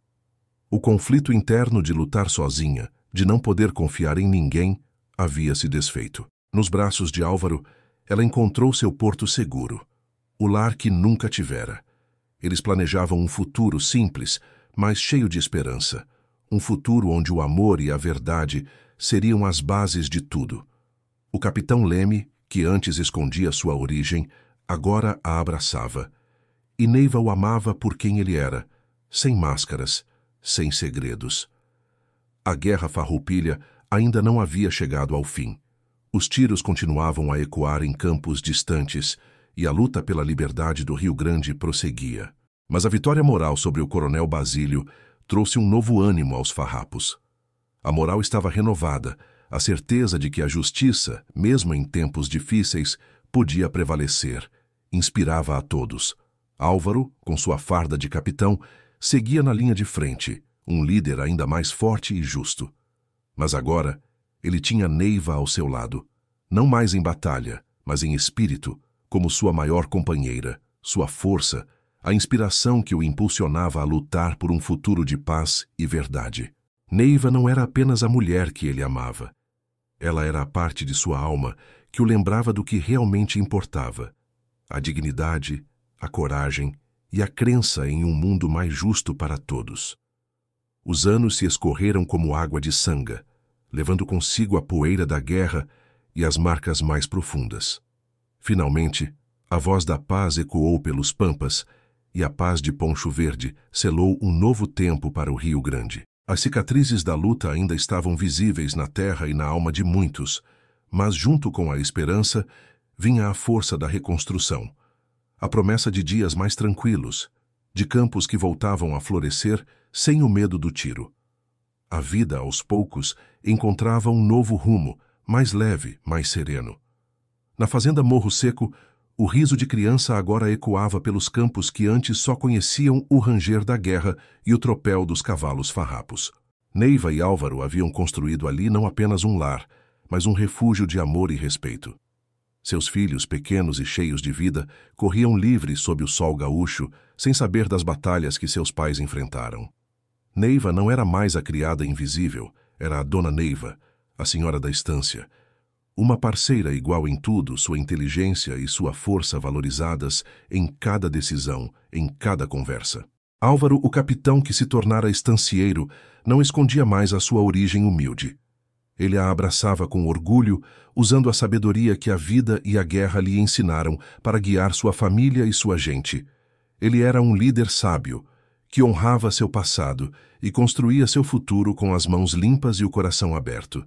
O conflito interno de lutar sozinha, de não poder confiar em ninguém, havia se desfeito. Nos braços de Álvaro, ela encontrou seu porto seguro, o lar que nunca tivera. Eles planejavam um futuro simples, mas cheio de esperança. Um futuro onde o amor e a verdade seriam as bases de tudo. O capitão Leme, que antes escondia sua origem, agora a abraçava. E Neiva o amava por quem ele era, sem máscaras, sem segredos. A guerra farroupilha ainda não havia chegado ao fim. Os tiros continuavam a ecoar em campos distantes e a luta pela liberdade do Rio Grande prosseguia. Mas a vitória moral sobre o coronel Basílio trouxe um novo ânimo aos farrapos. A moral estava renovada, a certeza de que a justiça, mesmo em tempos difíceis, podia prevalecer. Inspirava a todos. Álvaro, com sua farda de capitão, seguia na linha de frente, um líder ainda mais forte e justo. Mas agora, ele tinha Neiva ao seu lado, não mais em batalha, mas em espírito, como sua maior companheira, sua força, a inspiração que o impulsionava a lutar por um futuro de paz e verdade. Neiva não era apenas a mulher que ele amava. Ela era a parte de sua alma que o lembrava do que realmente importava: a dignidade, a coragem e a crença em um mundo mais justo para todos. Os anos se escorreram como água de sanga, levando consigo a poeira da guerra e as marcas mais profundas. Finalmente, a voz da paz ecoou pelos pampas e a paz de Poncho Verde selou um novo tempo para o Rio Grande. As cicatrizes da luta ainda estavam visíveis na terra e na alma de muitos, mas junto com a esperança vinha a força da reconstrução, a promessa de dias mais tranquilos, de campos que voltavam a florescer sem o medo do tiro. A vida, aos poucos, encontrava um novo rumo, mais leve, mais sereno. Na fazenda Morro Seco, o riso de criança agora ecoava pelos campos que antes só conheciam o ranger da guerra e o tropel dos cavalos farrapos. Neiva e Álvaro haviam construído ali não apenas um lar, mas um refúgio de amor e respeito. Seus filhos, pequenos e cheios de vida, corriam livres sob o sol gaúcho, sem saber das batalhas que seus pais enfrentaram. Neiva não era mais a criada invisível, era a dona Neiva, a senhora da estância. Uma parceira igual em tudo, sua inteligência e sua força valorizadas em cada decisão, em cada conversa. Álvaro, o capitão que se tornara estancieiro, não escondia mais a sua origem humilde. Ele a abraçava com orgulho, usando a sabedoria que a vida e a guerra lhe ensinaram para guiar sua família e sua gente. Ele era um líder sábio, que honrava seu passado e construía seu futuro com as mãos limpas e o coração aberto.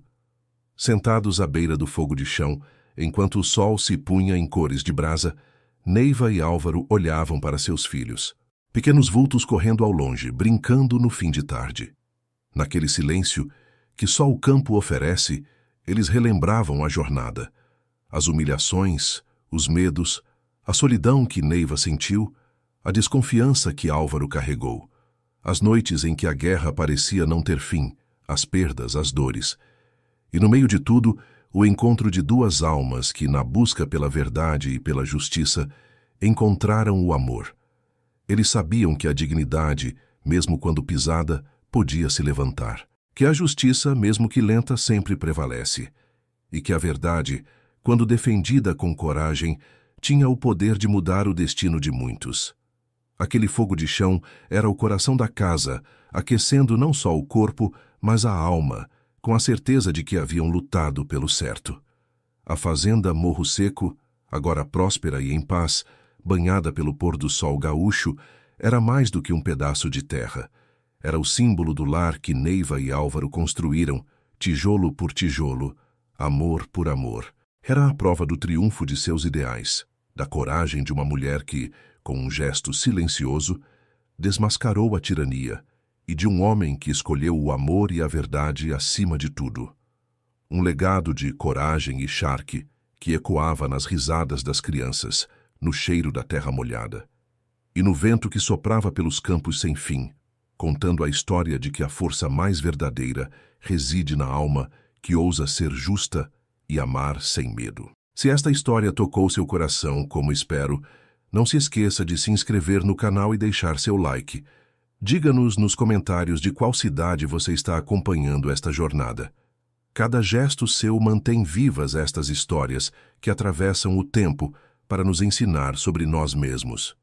Sentados à beira do fogo de chão, enquanto o sol se punha em cores de brasa, Neiva e Álvaro olhavam para seus filhos. Pequenos vultos correndo ao longe, brincando no fim de tarde. Naquele silêncio que só o campo oferece, eles relembravam a jornada, as humilhações, os medos, a solidão que Neiva sentiu, a desconfiança que Álvaro carregou, as noites em que a guerra parecia não ter fim, as perdas, as dores. E no meio de tudo, o encontro de duas almas que, na busca pela verdade e pela justiça, encontraram o amor. Eles sabiam que a dignidade, mesmo quando pisada, podia se levantar, que a justiça, mesmo que lenta, sempre prevalece, e que a verdade, quando defendida com coragem, tinha o poder de mudar o destino de muitos. Aquele fogo de chão era o coração da casa, aquecendo não só o corpo, mas a alma, com a certeza de que haviam lutado pelo certo. A fazenda Morro Seco, agora próspera e em paz, banhada pelo pôr do sol gaúcho, era mais do que um pedaço de terra. Era o símbolo do lar que Neiva e Álvaro construíram, tijolo por tijolo, amor por amor. Era a prova do triunfo de seus ideais, da coragem de uma mulher que, com um gesto silencioso, desmascarou a tirania, e de um homem que escolheu o amor e a verdade acima de tudo. Um legado de coragem e charque que ecoava nas risadas das crianças, no cheiro da terra molhada, e no vento que soprava pelos campos sem fim, contando a história de que a força mais verdadeira reside na alma que ousa ser justa e amar sem medo. Se esta história tocou seu coração, como espero, não se esqueça de se inscrever no canal e deixar seu like. Diga-nos nos comentários de qual cidade você está acompanhando esta jornada. Cada gesto seu mantém vivas estas histórias que atravessam o tempo para nos ensinar sobre nós mesmos.